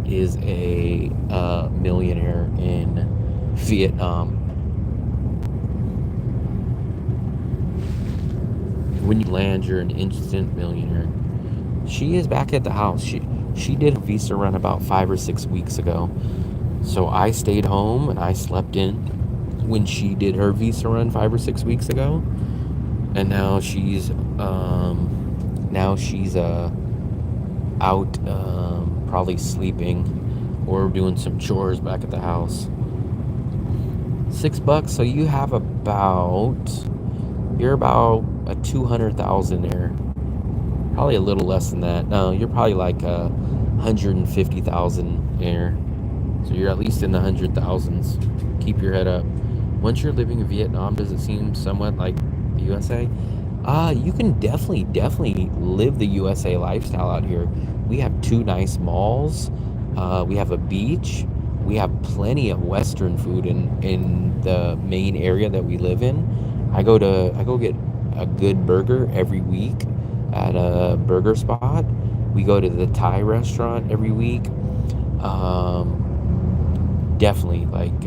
is a millionaire in Vietnam. When you land, you're an instant millionaire. She is back at the house. She did a visa run about 5 or 6 weeks ago. So I stayed home and I slept in when she did her visa run 5 or 6 weeks ago. And now she's out, probably sleeping or doing some chores back at the house. $6, so you're about a 200,000 there. Probably a little less than that. No, you're probably like 150,000 there. So you're at least in the hundred thousands. Keep your head up. Once you're living in Vietnam, does it seem somewhat like the USA? You can definitely live the USA lifestyle out here. We have two nice malls. We have a beach. We have plenty of Western food in the main area that we live in. I go get a good burger every week at a burger spot. We go to the Thai restaurant every week. Definitely, like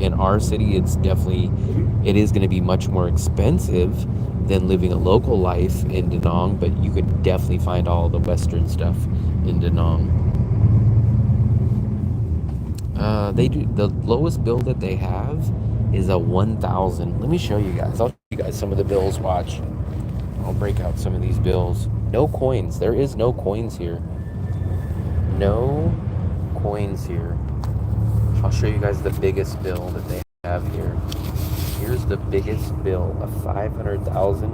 in our city, it is going to be much more expensive than living a local life in Da Nang, but you could definitely find all the Western stuff in Da Nang. They do the lowest bill that they have is a 1,000. Let me show you guys. I'll show you guys some of the bills. Watch. I'll break out some of these bills. No coins. There is no coins here. No coins here. I'll show you guys the biggest bill that they have here. Here's the biggest bill of 500,000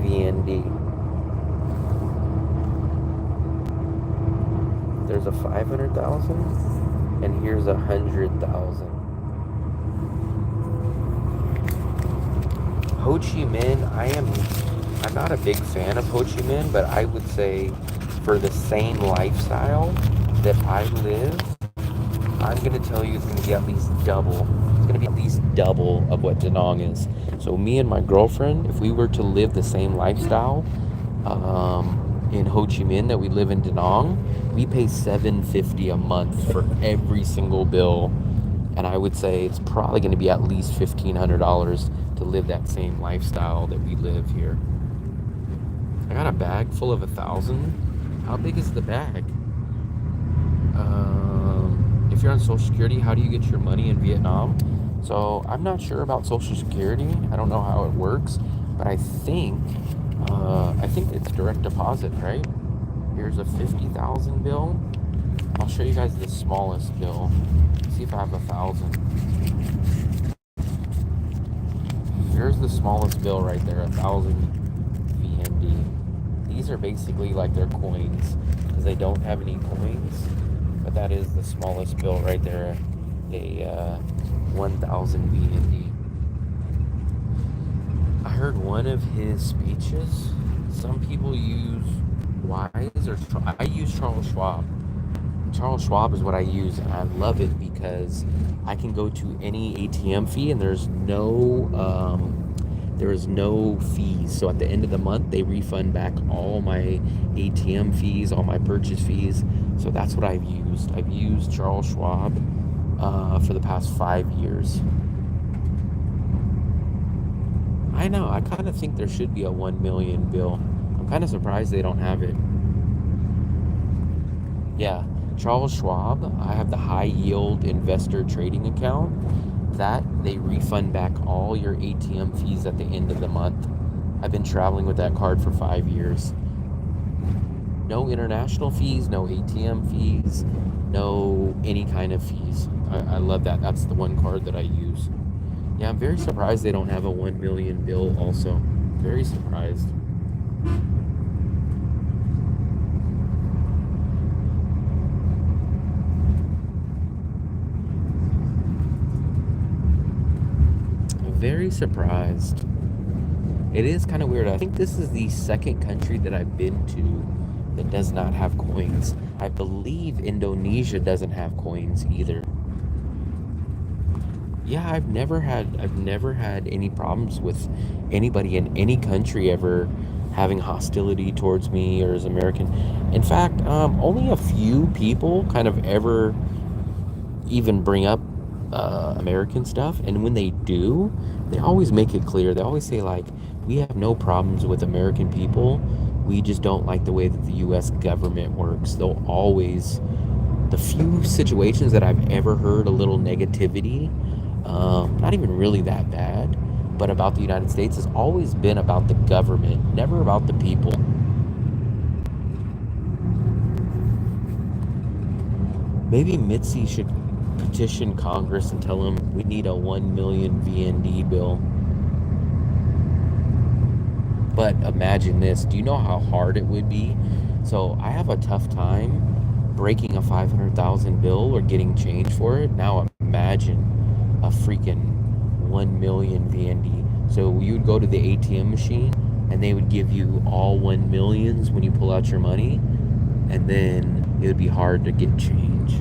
VND. There's a 500,000 and here's 100,000. Ho Chi Minh, I'm not a big fan of Ho Chi Minh, but I would say for the same lifestyle that I live, I'm going to tell you it's going to be at least double. It's going to be at least double of what Da Nang is. So me and my girlfriend, if we were to live the same lifestyle in Ho Chi Minh that we live in Da Nang, we pay $750 a month for every single bill. And I would say it's probably going to be at least $1,500 to live that same lifestyle that we live here. I got a bag full of 1,000. How big is the bag? If you're on Social Security, how do you get your money in Vietnam? So I'm not sure about Social Security. I don't know how it works, but I think it's direct deposit, right? Here's a 50,000 bill. I'll show you guys the smallest bill. See if I have 1,000. Here's the smallest bill right there, 1,000 VND. These are basically like their coins because they don't have any coins. But that is the smallest bill right there, a 1,000 VND. I heard one of his speeches. Some people use Wise or I use Charles Schwab. Charles Schwab is what I use, and I love it because I can go to any ATM fee, and there is no fees. So at the end of the month, they refund back all my ATM fees, all my purchase fees. So that's what I've used. I've used Charles Schwab for the past 5 years. I know. I kind of think there should be a 1 million bill. I'm kind of surprised they don't have it. Yeah, Charles Schwab. I have the high yield investor trading account. That they refund back all your ATM fees at the end of the month. I've been traveling with that card for 5 years. No international fees, no ATM fees, no any kind of fees. I love that. That's the one card that I use. Yeah, I'm very surprised they don't have a 1 million bill also. Very surprised. Very surprised. It is kind of weird. I think this is the second country that I've been to that does not have coins. I believe Indonesia doesn't have coins either. Yeah, I've never had any problems with anybody in any country ever having hostility towards me or as American. In fact, only a few people kind of ever even bring up American stuff, and when they do, they always make it clear. They always say like, we have no problems with American people, we just don't like the way that the US government works. They'll always, the few situations that I've ever heard a little negativity, not even really that bad, but about the United States, has always been about the government, never about the people. Maybe Mitzi should petition Congress and tell them we need a 1 million VND bill. But imagine this. Do you know how hard it would be? So I have a tough time breaking a 500,000 bill or getting change for it. Now imagine a freaking 1 million VND. So you would go to the ATM machine and they would give you all 1 millions when you pull out your money, and then it would be hard to get change.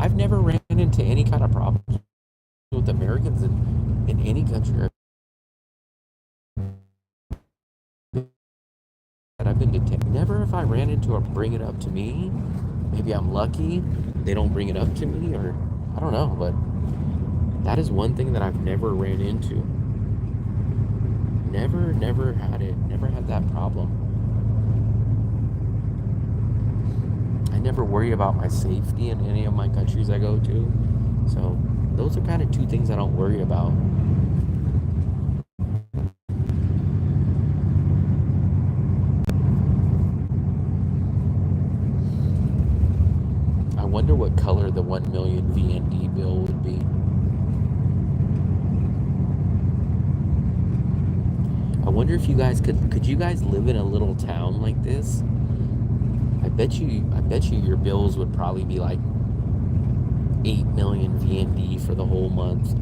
I've never ran into any kind of problems with Americans in any country that I've been to. Never if I ran into or bring it up to me. Maybe I'm lucky they don't bring it up to me, or I don't know, but that is one thing that I've never ran into. Never had it. Never had that problem. I never worry about my safety in any of my countries I go to. So those are kind of two things I don't worry about. I wonder what color the 1 million VND bill would be. I wonder if you guys could you guys live in a little town like this? I bet you your bills would probably be like 8 million VND for the whole month.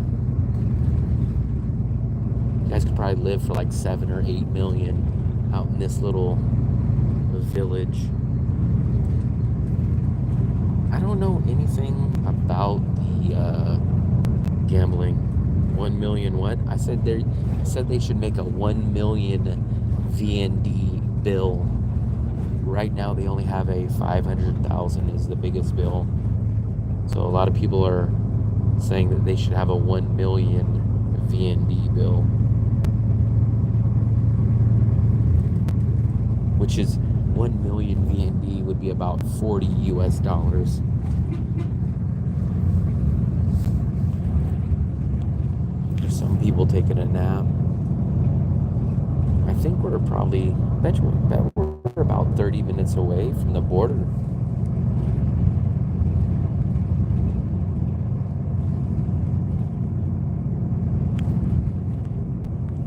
You guys could probably live for like 7 or 8 million out in this little village. I don't know anything about the gambling. 1 million what? I said they should make a 1 million VND bill. Right now they only have a 500,000 is the biggest bill. So a lot of people are saying that they should have a 1 million VND bill, which is 1 million VND would be about 40 US dollars. There's some people taking a nap. I think we're probably, bet we're about 30 minutes away from the border.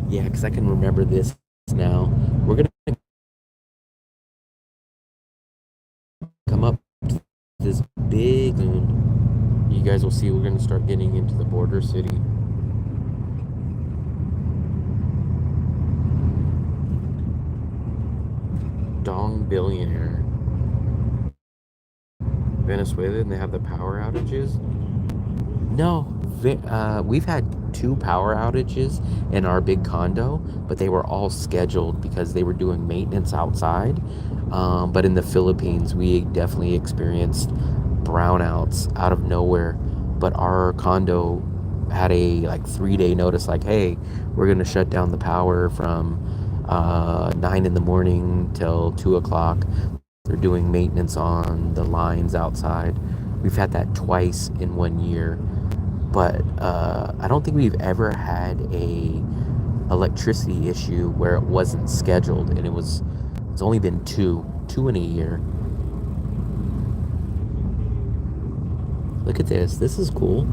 Yeah, because I can remember this now. We're going to come up to this big, and you guys will see we're going to start getting into the border city. Dong billionaire. Venezuela, and they have the power outages. No, we've had 2 power outages in our big condo, but they were all scheduled because they were doing maintenance outside. But in the Philippines, we definitely experienced brownouts out of nowhere. But our condo had a like 3-day notice, like, hey, we're gonna shut down the power from 9 in the morning till 2 o'clock. They're doing maintenance on the lines outside. We've had that twice in 1 year. But I don't think we've ever had a electricity issue where it wasn't scheduled, and it's only been two in a year. Look at this. This is cool.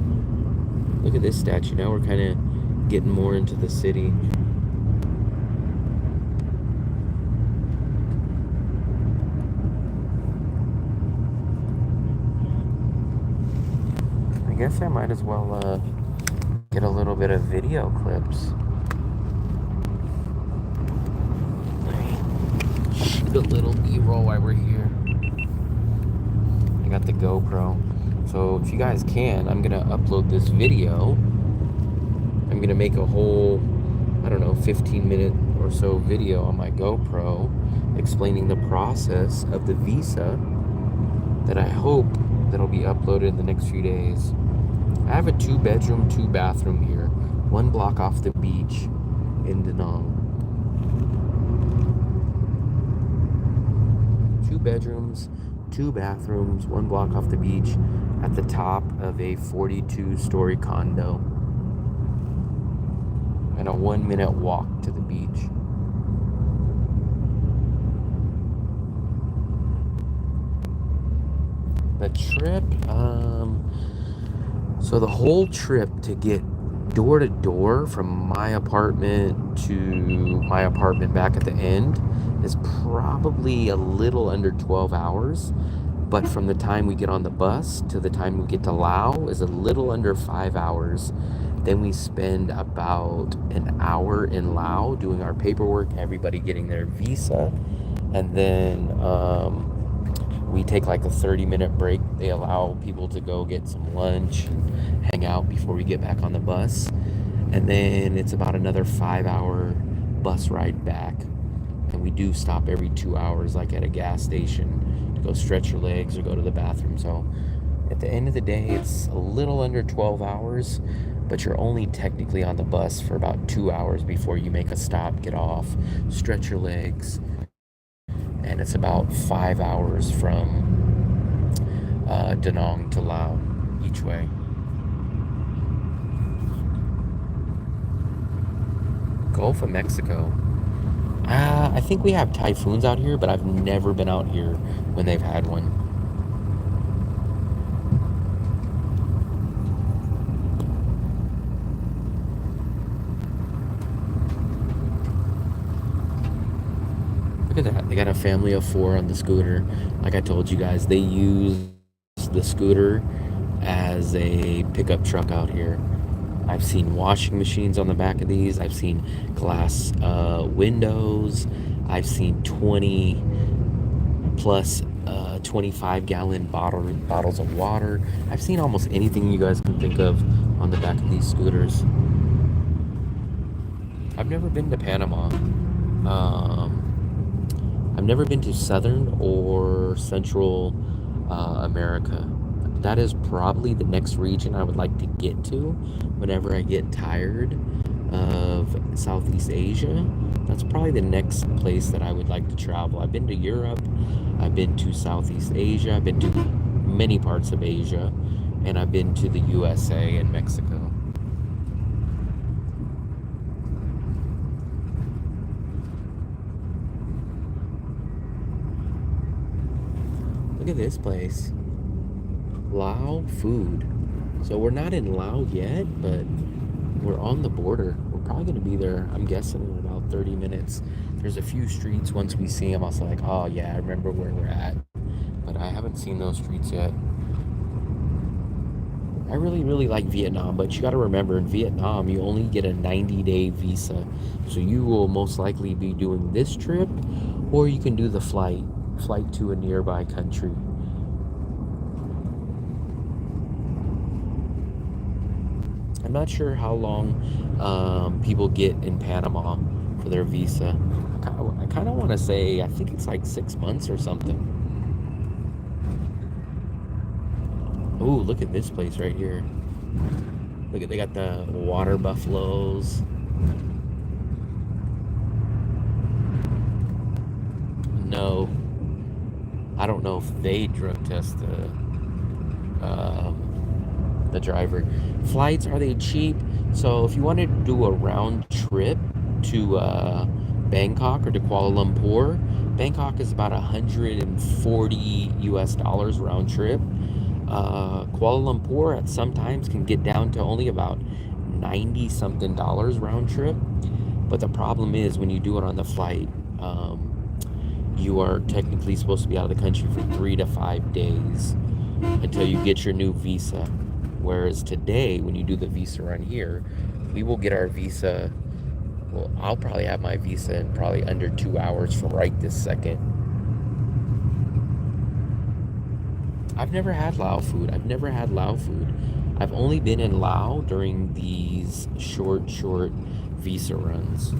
Look at this statue. Now we're kind of getting more into the city. I guess I might as well get a little bit of video clips. Shoot a little B-roll while we're here. I got the GoPro. So if you guys can, I'm gonna upload this video. I'm gonna make a whole, I don't know, 15-minute or so video on my GoPro explaining the process of the visa that I hope that'll be uploaded in the next few days. I have a 2-bedroom, 2-bathroom here, 1 block off the beach in Da Nang. 2 bedrooms, 2 bathrooms, 1 block off the beach at the top of a 42-story condo, and a 1-minute walk to the beach. The trip, so the whole trip to get door to door from my apartment to my apartment back at the end is probably a little under 12 hours. But from the time we get on the bus to the time we get to Laos is a little under 5 hours. Then we spend about an hour in Laos doing our paperwork, everybody getting their visa. And then we take like a 30-minute break. They allow people to go get some lunch and hang out before we get back on the bus. And then it's about another 5 hour bus ride back. And we do stop every 2 hours, like at a gas station, to go stretch your legs or go to the bathroom. So at the end of the day, it's a little under 12 hours, but you're only technically on the bus for about 2 hours before you make a stop, get off, stretch your legs. And it's about 5 hours from Da Nang to Laos each way. Gulf of Mexico. I think we have typhoons out here, but I've never been out here when they've had one. Look at that. They got a family of four on the scooter. Like I told you guys, they use the scooter as a pickup truck out here. I've seen washing machines on the back of these. I've seen glass windows. I've seen 20 plus 25-gallon bottles of water. I've seen almost anything you guys can think of on the back of these scooters. I've never been to Panama. I've never been to Southern or Central America. That is probably the next region I would like to get to whenever I get tired of Southeast Asia. That's probably the next place that I would like to travel. I've been to Europe, I've been to Southeast Asia, I've been to many parts of Asia, and I've been to the USA and Mexico. Look at this place. Lao food. So we're not in Lao yet, but we're on the border. We're probably going to be there, I'm guessing, in about 30 minutes. There's a few streets, once we see them, I was like, oh yeah, I remember where we're at. But I haven't seen those streets yet. I really, really like Vietnam, but you got to remember, in Vietnam, you only get a 90-day visa. So you will most likely be doing this trip, or you can do the flight to a nearby country. I'm not sure how long people get in Panama for their visa. I kind of want to say, I think it's like 6 months or something. Oh, look at this place right here. Look at, they got the water buffaloes. No, I don't know if they drug test the driver. Flights, are they cheap? So if you wanted to do a round trip to Bangkok or to Kuala Lumpur, Bangkok is about 140 US dollars round trip. Kuala Lumpur at sometimes can get down to only about 90 something dollars round trip. But the problem is when you do it on the flight, you are technically supposed to be out of the country for 3 to 5 days until you get your new visa. Whereas today, when you do the visa run here, we will get our visa. Well, I'll probably have my visa in probably under 2 hours from right this second. I've never had Lao food. I've only been in Lao during these short visa runs.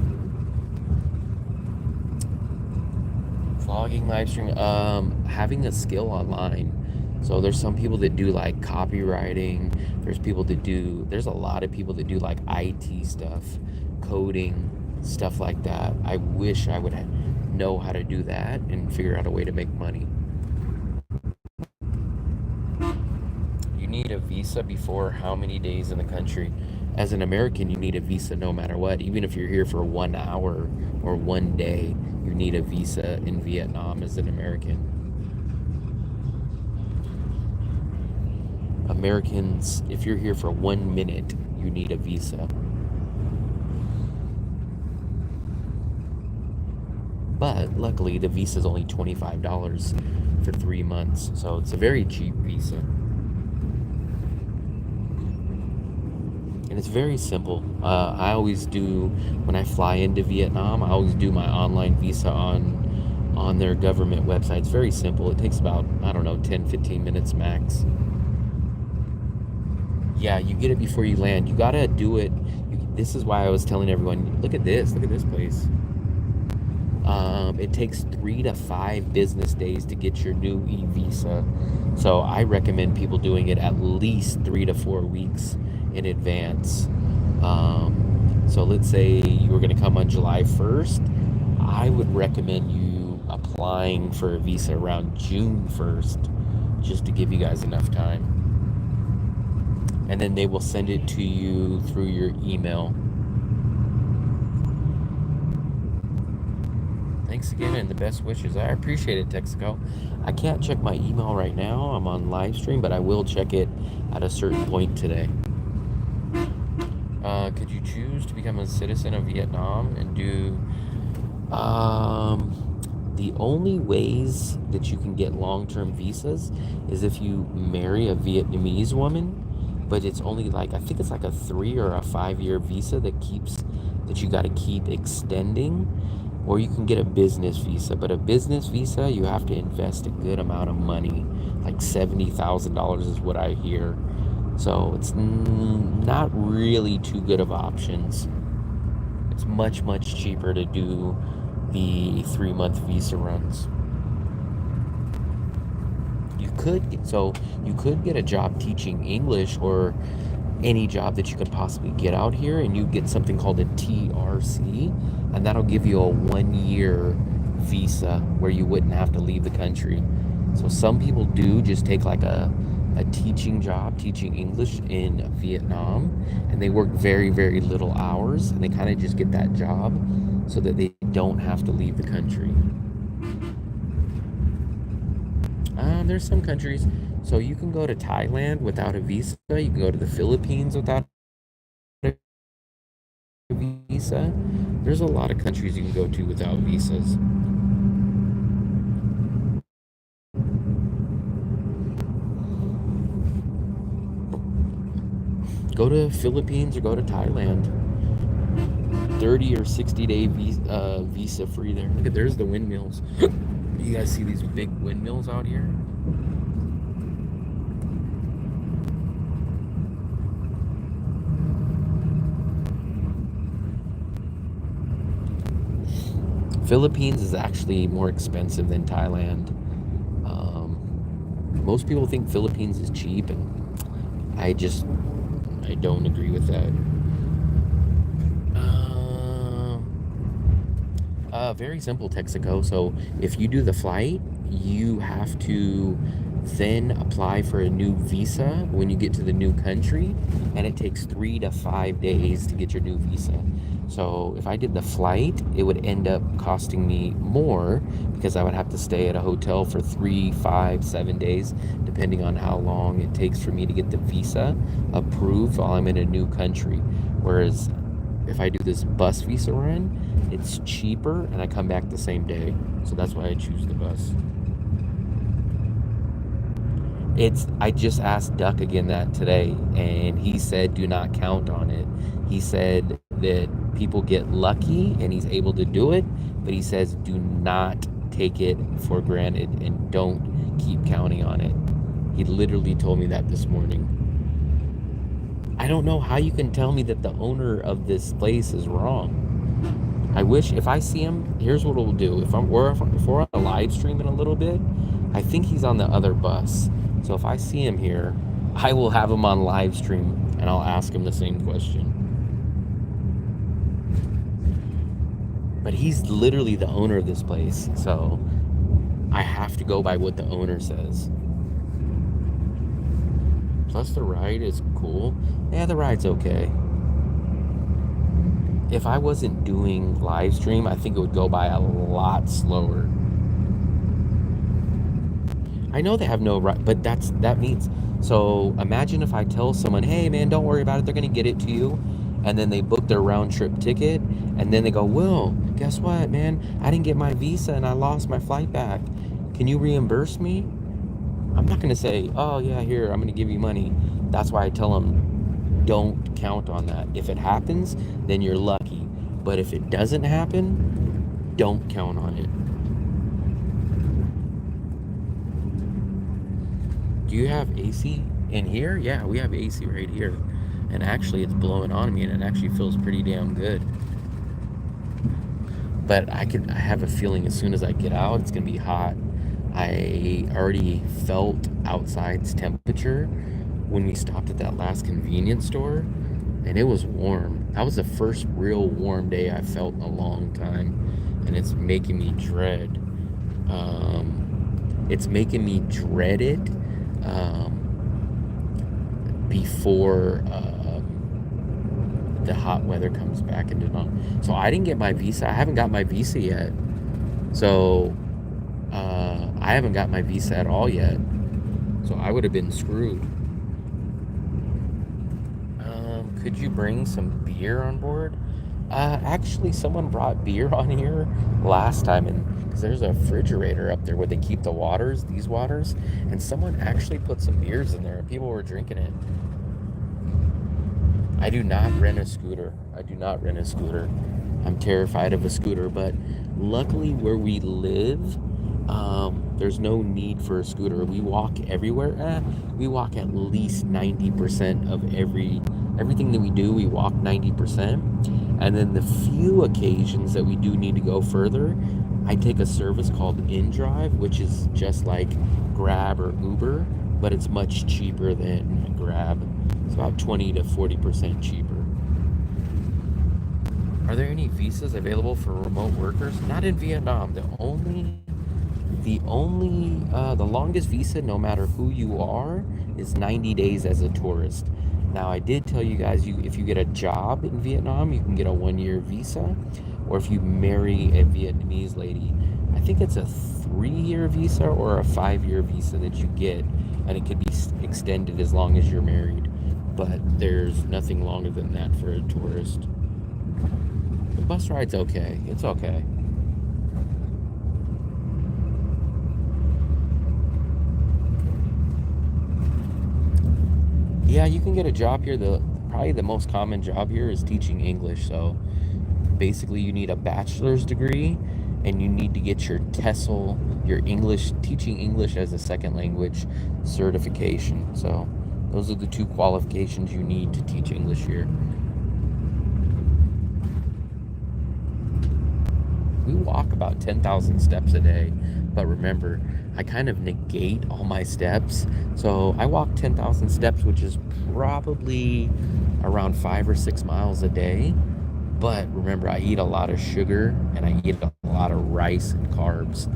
Vlogging, live streaming, having a skill online. So there's some people that do like copywriting. There's a lot of people that do like IT stuff, coding, stuff like that. I wish I would know how to do that and figure out a way to make money. You need a visa before how many days in the country? As an American, you need a visa no matter what. Even if you're here for 1 hour or 1 day, you need a visa in Vietnam as an American. Americans, if you're here for 1 minute, you need a visa. But luckily, the visa is only $25 for 3 months, so it's a very cheap visa. And it's very simple. I always do, when I fly into Vietnam, I always do my online visa on their government website. It's very simple. It takes about, I don't know, 10, 15 minutes max. Yeah, you get it before you land. You gotta do it. This is why I was telling everyone, look at this. Look at this place. It takes 3 to 5 business days to get your new e-visa. So I recommend people doing it at least 3 to 4 weeks in advance. So let's say you were going to come on July 1st. I would recommend you applying for a visa around June 1st, just to give you guys enough time. And then they will send it to you through your email. Thanks again and the best wishes. I appreciate it, Texaco. I can't check my email right now. I'm on live stream, but I will check it at a certain point today. Could you choose to become a citizen of Vietnam and do... The only ways that you can get long-term visas is if you marry a Vietnamese woman, but it's only like, I think it's like a 3 or a 5 year visa that you got to keep extending. Or you can get a business visa, but a business visa, you have to invest a good amount of money, like $70,000 is what I hear. So it's not really too good of options. It's much, much cheaper to do the 3-month visa runs. You could get a job teaching English or any job that you could possibly get out here, and you get something called a TRC, and that'll give you a 1-year visa where you wouldn't have to leave the country. So some people do just take like a teaching job, teaching English in Vietnam, and they work very, very little hours, and they kind of just get that job so that they don't have to leave the country. There's some countries, so you can go to Thailand without a visa. You can go to the Philippines without a visa. There's a lot of countries you can go to without visas. Go to Philippines or go to Thailand. 30 or 60-day visa free there. Look at, there's the windmills. You guys see these big windmills out here? Philippines is actually more expensive than Thailand. Most people think Philippines is cheap, and I don't agree with that. Very simple, Texaco. So if you do the flight, you have to then apply for a new visa when you get to the new country, and it takes 3 to 5 days to get your new visa. So if I did the flight, it would end up costing me more because I would have to stay at a hotel for 3, 5, 7 days, depending on how long it takes for me to get the visa approved while I'm in a new country. Whereas if I do this bus visa run, it's cheaper and I come back the same day. So that's why I choose the bus. I just asked Duck again that today, and he said do not count on it. He said that people get lucky and he's able to do it, but he says do not take it for granted and don't keep counting on it. He literally told me that this morning. I don't know how you can tell me that the owner of this place is wrong. I wish, if I see him, here's what we'll do. If we're on a live stream in a little bit, I think he's on the other bus. So if I see him here, I will have him on live stream and I'll ask him the same question. But he's literally the owner of this place, so I have to go by what the owner says. Plus the ride is cool. Yeah, the ride's okay. If I wasn't doing live stream, I think it would go by a lot slower. I know they have no right, but that means So imagine if I tell someone, hey man, don't worry about it, they're gonna get it to you. And then they book their round trip ticket, and then they go, well, guess what, man? I didn't get my visa and I lost my flight back. Can you reimburse me? I'm not gonna say, oh yeah, here, I'm gonna give you money. That's why I tell them, don't count on that. If it happens, then you're lucky. But if it doesn't happen, don't count on it. Do you have AC in here? Yeah, we have AC right here. And actually, it's blowing on me, and it actually feels pretty damn good. But I have a feeling as soon as I get out, it's gonna be hot. I already felt outside's temperature when we stopped at that last convenience store, and it was warm. That was the first real warm day I felt in a long time, and it's making me dread. It's making me dread it before the hot weather comes back into town. So I didn't get my visa. I haven't got my visa yet. So I haven't got my visa at all yet. So I would have been screwed. Could you bring some beer on board? Actually, someone brought beer on here last time, and because there's a refrigerator up there where they keep the waters, these waters, and someone actually put some beers in there, and people were drinking it. I do not rent a scooter. I do not rent a scooter. I'm terrified of a scooter, but luckily where we live, there's no need for a scooter. We walk everywhere. We walk at least 90% of everything that we do. We walk 90%, and then the few occasions that we do need to go further, I take a service called InDrive, which is just like Grab or Uber, but it's much cheaper than Grab. It's about 20 to 40% cheaper. Are there any visas available for remote workers? Not in Vietnam. The longest visa, no matter who you are, is 90 days as a tourist. Now, I did tell you guys, if you get a job in Vietnam, you can get a 1-year visa, or if you marry a Vietnamese lady, I think it's a 3-year visa or a 5-year visa that you get, and it could be extended as long as you're married. But there's nothing longer than that for a tourist. The bus ride's okay. It's okay. Yeah, you can get a job here. Probably the most common job here is teaching English. So basically, you need a bachelor's degree, and you need to get your TESOL, your teaching English as a second language certification. So those are the 2 qualifications you need to teach English here. We walk about 10,000 steps a day, but remember, I kind of negate all my steps. So I walk 10,000 steps, which is probably around 5 or 6 miles a day. But remember, I eat a lot of sugar and I eat a lot of rice and carbs.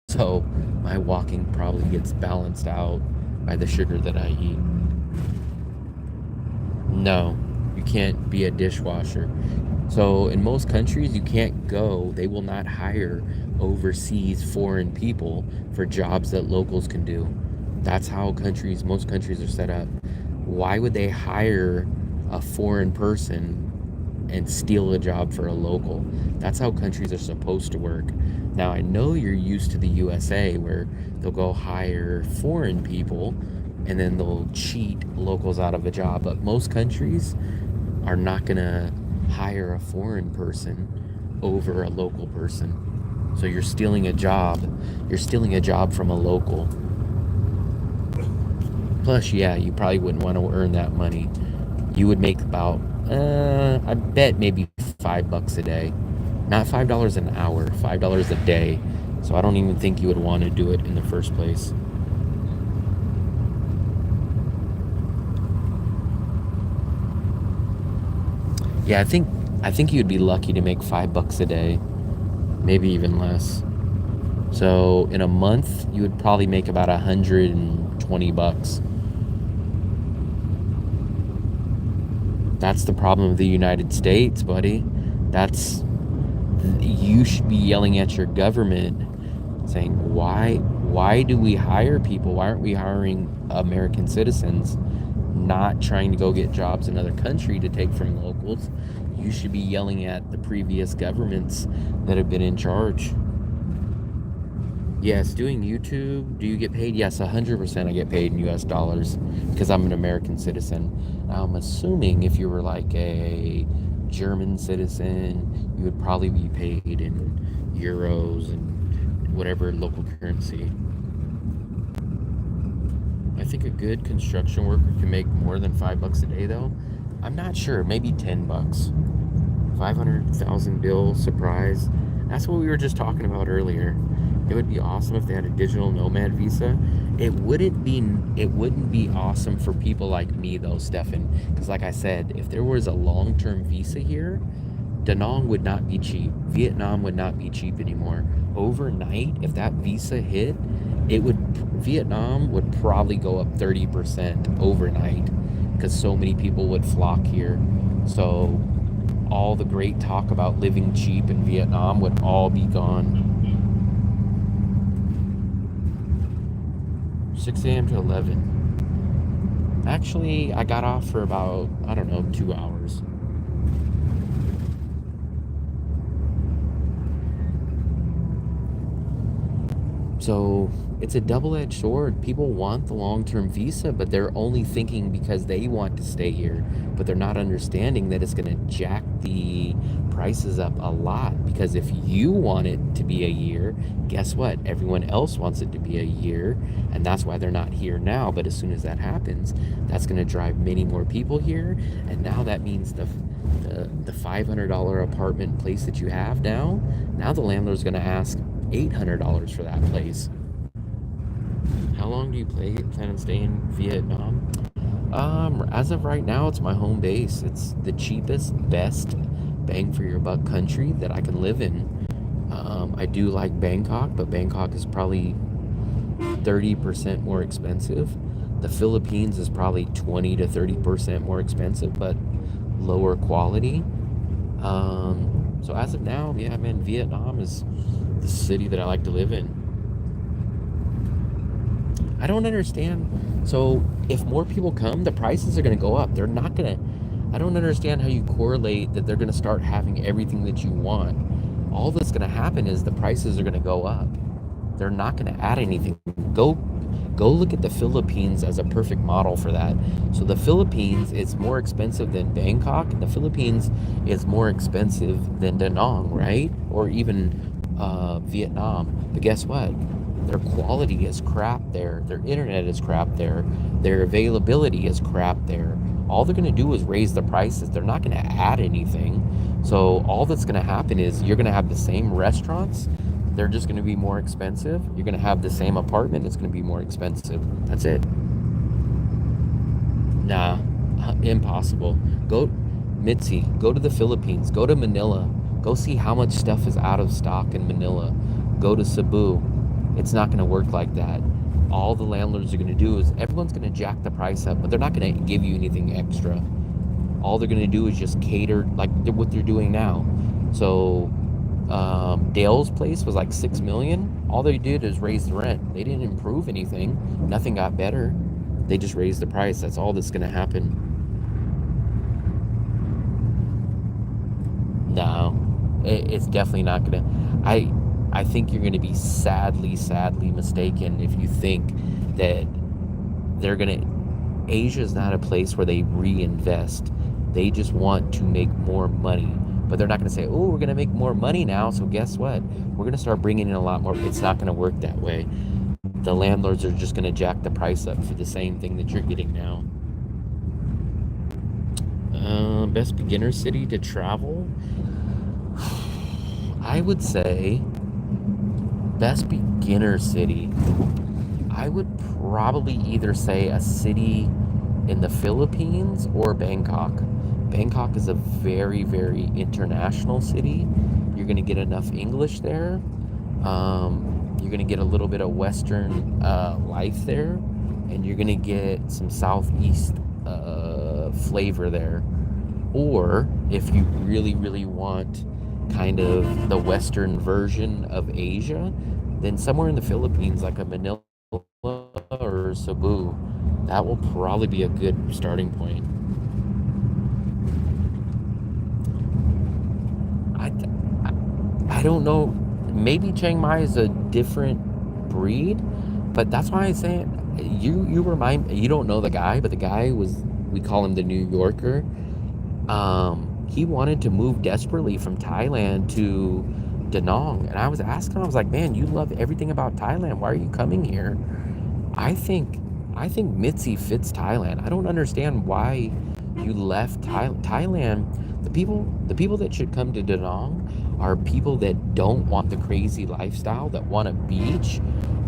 So my walking probably gets balanced out by the sugar that I eat. No, you can't be a dishwasher. So in most countries, you can't go. They will not hire overseas foreign people for jobs that locals can do. That's how most countries are set up. Why would they hire a foreign person and steal a job for a local? That's how countries are supposed to work. Now, I know you're used to the USA where they'll go hire foreign people and then they'll cheat locals out of a job. But most countries are not going to hire a foreign person over a local person. So you're stealing a job. You're stealing a job from a local. Plus, yeah, you probably wouldn't want to earn that money. You would make about, I bet maybe $5 a day. Not $5 an hour, $5 a day. So I don't even think you would want to do it in the first place. Yeah, I think you'd be lucky to make $5 a day, maybe even less. So in a month, you would probably make about $120. That's the problem of the United States, buddy. You should be yelling at your government saying, why Why do we hire people? Why aren't we hiring American citizens, not trying to go get jobs in another country to take from locals? You should be yelling at the previous governments that have been in charge. Yes, doing YouTube, do you get paid? Yes, 100% I get paid in US dollars because I'm an American citizen. I'm assuming if you were like a German citizen, you would probably be paid in euros and whatever local currency. I think a good construction worker can make more than $5 a day though. I'm not sure, maybe $10. 500,000 bill surprise. That's what we were just talking about earlier. It would be awesome if they had a digital nomad visa. It wouldn't be awesome for people like me though, Stefan. Because like I said, if there was a long-term visa here, Da Nang would not be cheap. Vietnam would not be cheap anymore. Overnight, if that visa hit, Vietnam would probably go up 30% overnight because so many people would flock here. So all the great talk about living cheap in Vietnam would all be gone. 6 a.m. to 11. Actually, I got off for about, I don't know, 2 hours. So it's a double-edged sword. People want the long-term visa, but they're only thinking because they want to stay here. But they're not understanding that it's going to jack the prices up a lot. Because if you want it to be a year, guess what? Everyone else wants it to be a year. And that's why they're not here now. But as soon as that happens, that's going to drive many more people here. And now that means the $500 apartment place that you have now the landlord's going to ask $800 for that place. How long do you plan on staying in Vietnam? As of right now, it's my home base. It's the cheapest, best bang for your buck country that I can live in. I do like Bangkok, but Bangkok is probably 30% more expensive. The Philippines is probably 20 to 30% more expensive, but lower quality. So as of now, yeah, man, Vietnam is the city that I like to live in. I don't understand. So if more people come, the prices are going to go up. They're not going to. I don't understand how you correlate that they're going to start having everything that you want. All that's going to happen is the prices are going to go up. They're not going to add anything. Go look at the Philippines as a perfect model for that. So the Philippines is more expensive than Bangkok. The Philippines is more expensive than Da Nang, right? Or even Vietnam. But guess what? Their quality is crap there. Their internet is crap there. Their availability is crap there. All they're going to do is raise the prices. They're not going to add anything. So all that's going to happen is you're going to have the same restaurants. They're just going to be more expensive. You're going to have the same apartment. It's going to be more expensive. That's it. Nah, impossible. Mitzi, go to the Philippines. Go to Manila. Go see how much stuff is out of stock in Manila. Go to Cebu. It's not going to work like that. All the landlords are going to do is everyone's going to jack the price up, but they're not going to give you anything extra. All they're going to do is just cater like what they're doing now. So Dale's place was like $6 million. All they did is raise the rent. They didn't improve anything. Nothing got better. They just raised the price. That's all that's going to happen. No, it's definitely not going to. I think you're going to be sadly mistaken if you think that they're going to. Asia is not a place where they reinvest. They just want to make more money. But they're not going to say, oh, we're going to make more money now, so guess what? We're going to start bringing in a lot more. It's not going to work that way. The landlords are just going to jack the price up for the same thing that you're getting now. Best beginner city to travel? I would say best beginner city. I would probably either say a city in the Philippines or Bangkok. Bangkok is a very, very international city. You're going to get enough English there. You're going to get a little bit of Western life there. And you're going to get some Southeast flavor there. Or if you really, really want kind of the Western version of Asia, then somewhere in the Philippines, like a Manila or Cebu, that will probably be a good starting point. I, I don't know. Maybe Chiang Mai is a different breed, but that's why I'm saying you don't know the guy, but the guy was, we call him the New Yorker. He wanted to move desperately from Thailand to Da Nang, and I was asking him, I was like, man, you love everything about Thailand. Why are you coming here? I think I think Mitzi fits Thailand. I don't understand why you left Thailand. The people that should come to Da Nang are people that don't want the crazy lifestyle, that want a beach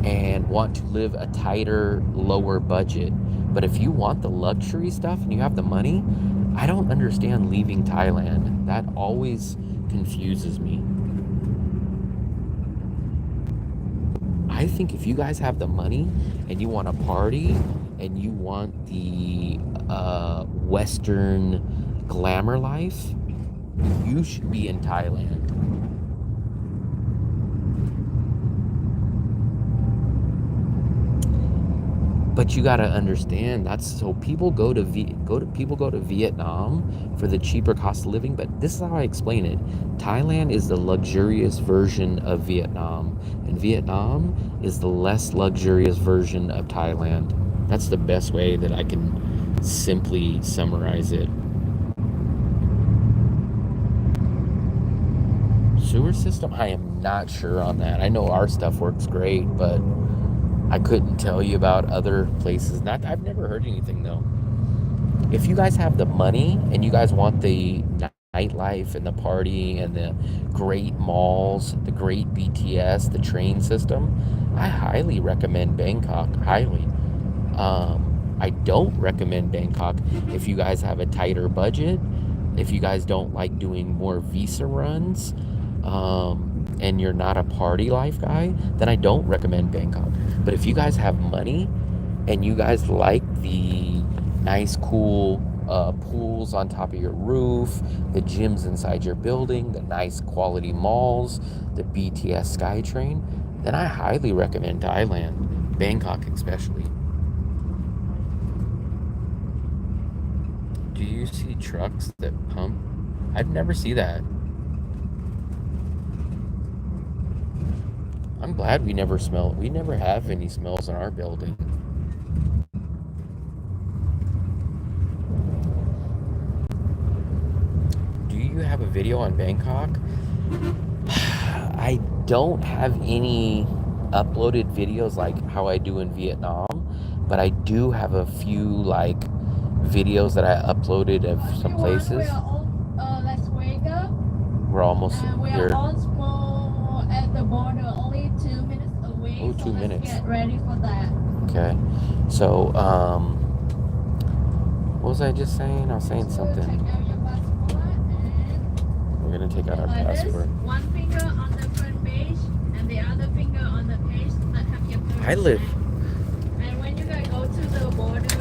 and want to live a tighter, lower budget. But if you want the luxury stuff and you have the money, I don't understand leaving Thailand. That always confuses me. I think if you guys have the money and you want to party and you want the Western glamour life, you should be in Thailand. But you got to understand, that's so people people go to Vietnam for the cheaper cost of living. But this is how I explain it: Thailand is the luxurious version of Vietnam, and Vietnam is the less luxurious version of Thailand. That's the best way that I can simply summarize it. Sewer system, I am not sure on that. I know our stuff works great, but I couldn't tell you about other places. Not, I've never heard anything though. If you guys have the money and you guys want the nightlife and the party and the great malls, the great BTS, the train system, I highly recommend Bangkok. Highly. I don't recommend Bangkok if you guys have a tighter budget, if you guys don't like doing more visa runs, and you're not a party life guy, then I don't recommend Bangkok. But if you guys have money and you guys like the nice, cool pools on top of your roof, the gyms inside your building, the nice quality malls, the BTS SkyTrain, then I highly recommend Thailand, Bangkok especially. Do you see trucks that pump? I'd never see that. I'm glad we never have any smells in our building. Do you have a video on Bangkok? I don't have any uploaded videos like how I do in Vietnam, but I do have a few like videos that I uploaded of some places. We're almost here. At the border, only 2 minutes away. Oh, so 2 minutes. Get ready for that. Okay. So, what was I just saying? I was saying something. Check out your passport and We're gonna take out our like passport. this, one finger on the front page and the other finger on the page that have your first I live. And when you guys go to the border,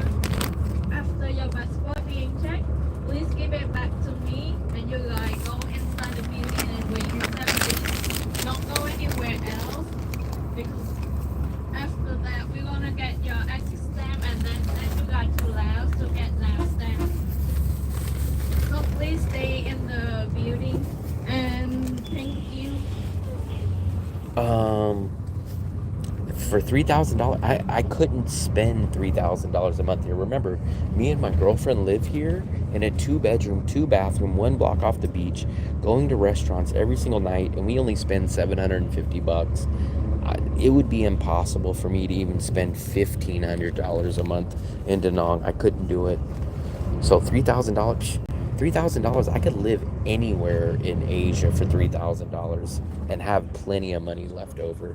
after your passport being checked, please give it back to me and you guys go inside the building and wait your separation. Don't go anywhere else because after that we're gonna get your exit stamp and then send you guys to Laos to get Laos stamp. So please stay in the building and thank you. For $3,000, I couldn't spend $3,000 a month here. Remember, me and my girlfriend live here in a 2-bedroom, 2-bathroom, 1 block off the beach, going to restaurants every single night, and we only spend $750. It would be impossible for me to even spend $1,500 a month in Da Nang. I couldn't do it. So $3,000, I could live anywhere in Asia for $3,000 and have plenty of money left over.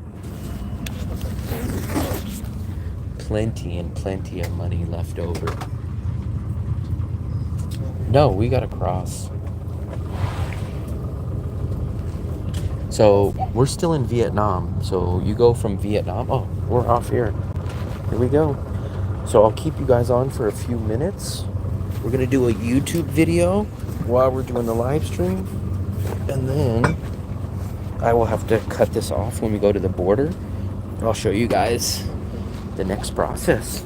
Plenty of money left over. No, we gotta cross. So we're still in Vietnam. So you go from Vietnam. Oh, we're off here. Here we go. So I'll keep you guys on for a few minutes. We're gonna do a YouTube video while we're doing the live stream, and then I will have to cut this off when we go to the border. I'll show you guys the next process.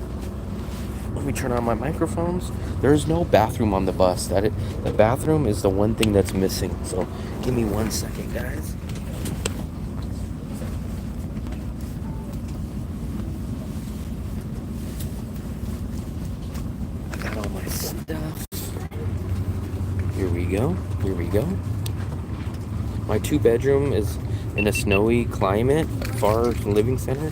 Let me turn on my microphones. There's no bathroom on the bus. The bathroom is the one thing that's missing. So give me 1 second, guys. I got all my stuff. Here we go. Here we go. My 2-bedroom is in a snowy climate, far living center.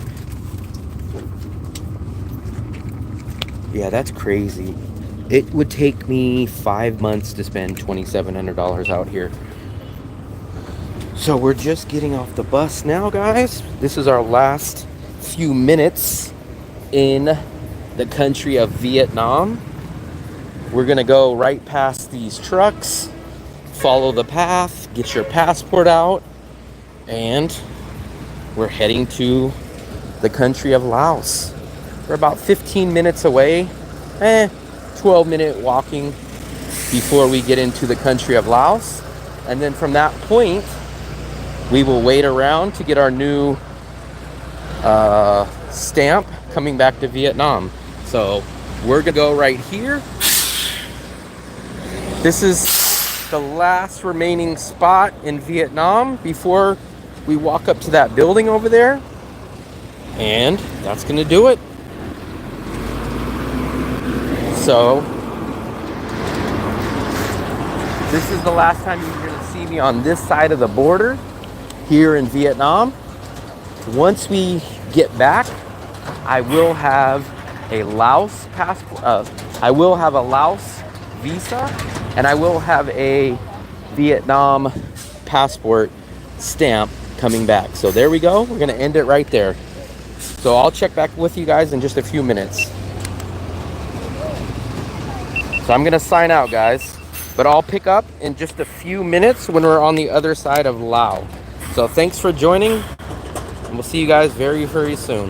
Yeah, that's crazy. It would take me 5 months to spend $2,700 out here. So we're just getting off the bus now, guys. This is our last few minutes in the country of Vietnam. We're gonna go right past these trucks, follow the path, get your passport out, and we're heading to the country of Laos. We're about 15 minutes away, 12-minute walking before we get into the country of Laos. And then from that point, we will wait around to get our new stamp coming back to Vietnam. So we're gonna go right here. This is the last remaining spot in Vietnam before we walk up to that building over there. And that's gonna do it. So this is the last time you're gonna see me on this side of the border here in Vietnam. Once we get back, I will have a Laos passport. I will have a Laos visa, and I will have a Vietnam passport stamp coming back. So there we go. We're gonna end it right there. So I'll check back with you guys in just a few minutes. So I'm gonna sign out, guys, but I'll pick up in just a few minutes when we're on the other side of Laos. So thanks for joining, and we'll see you guys very, very soon.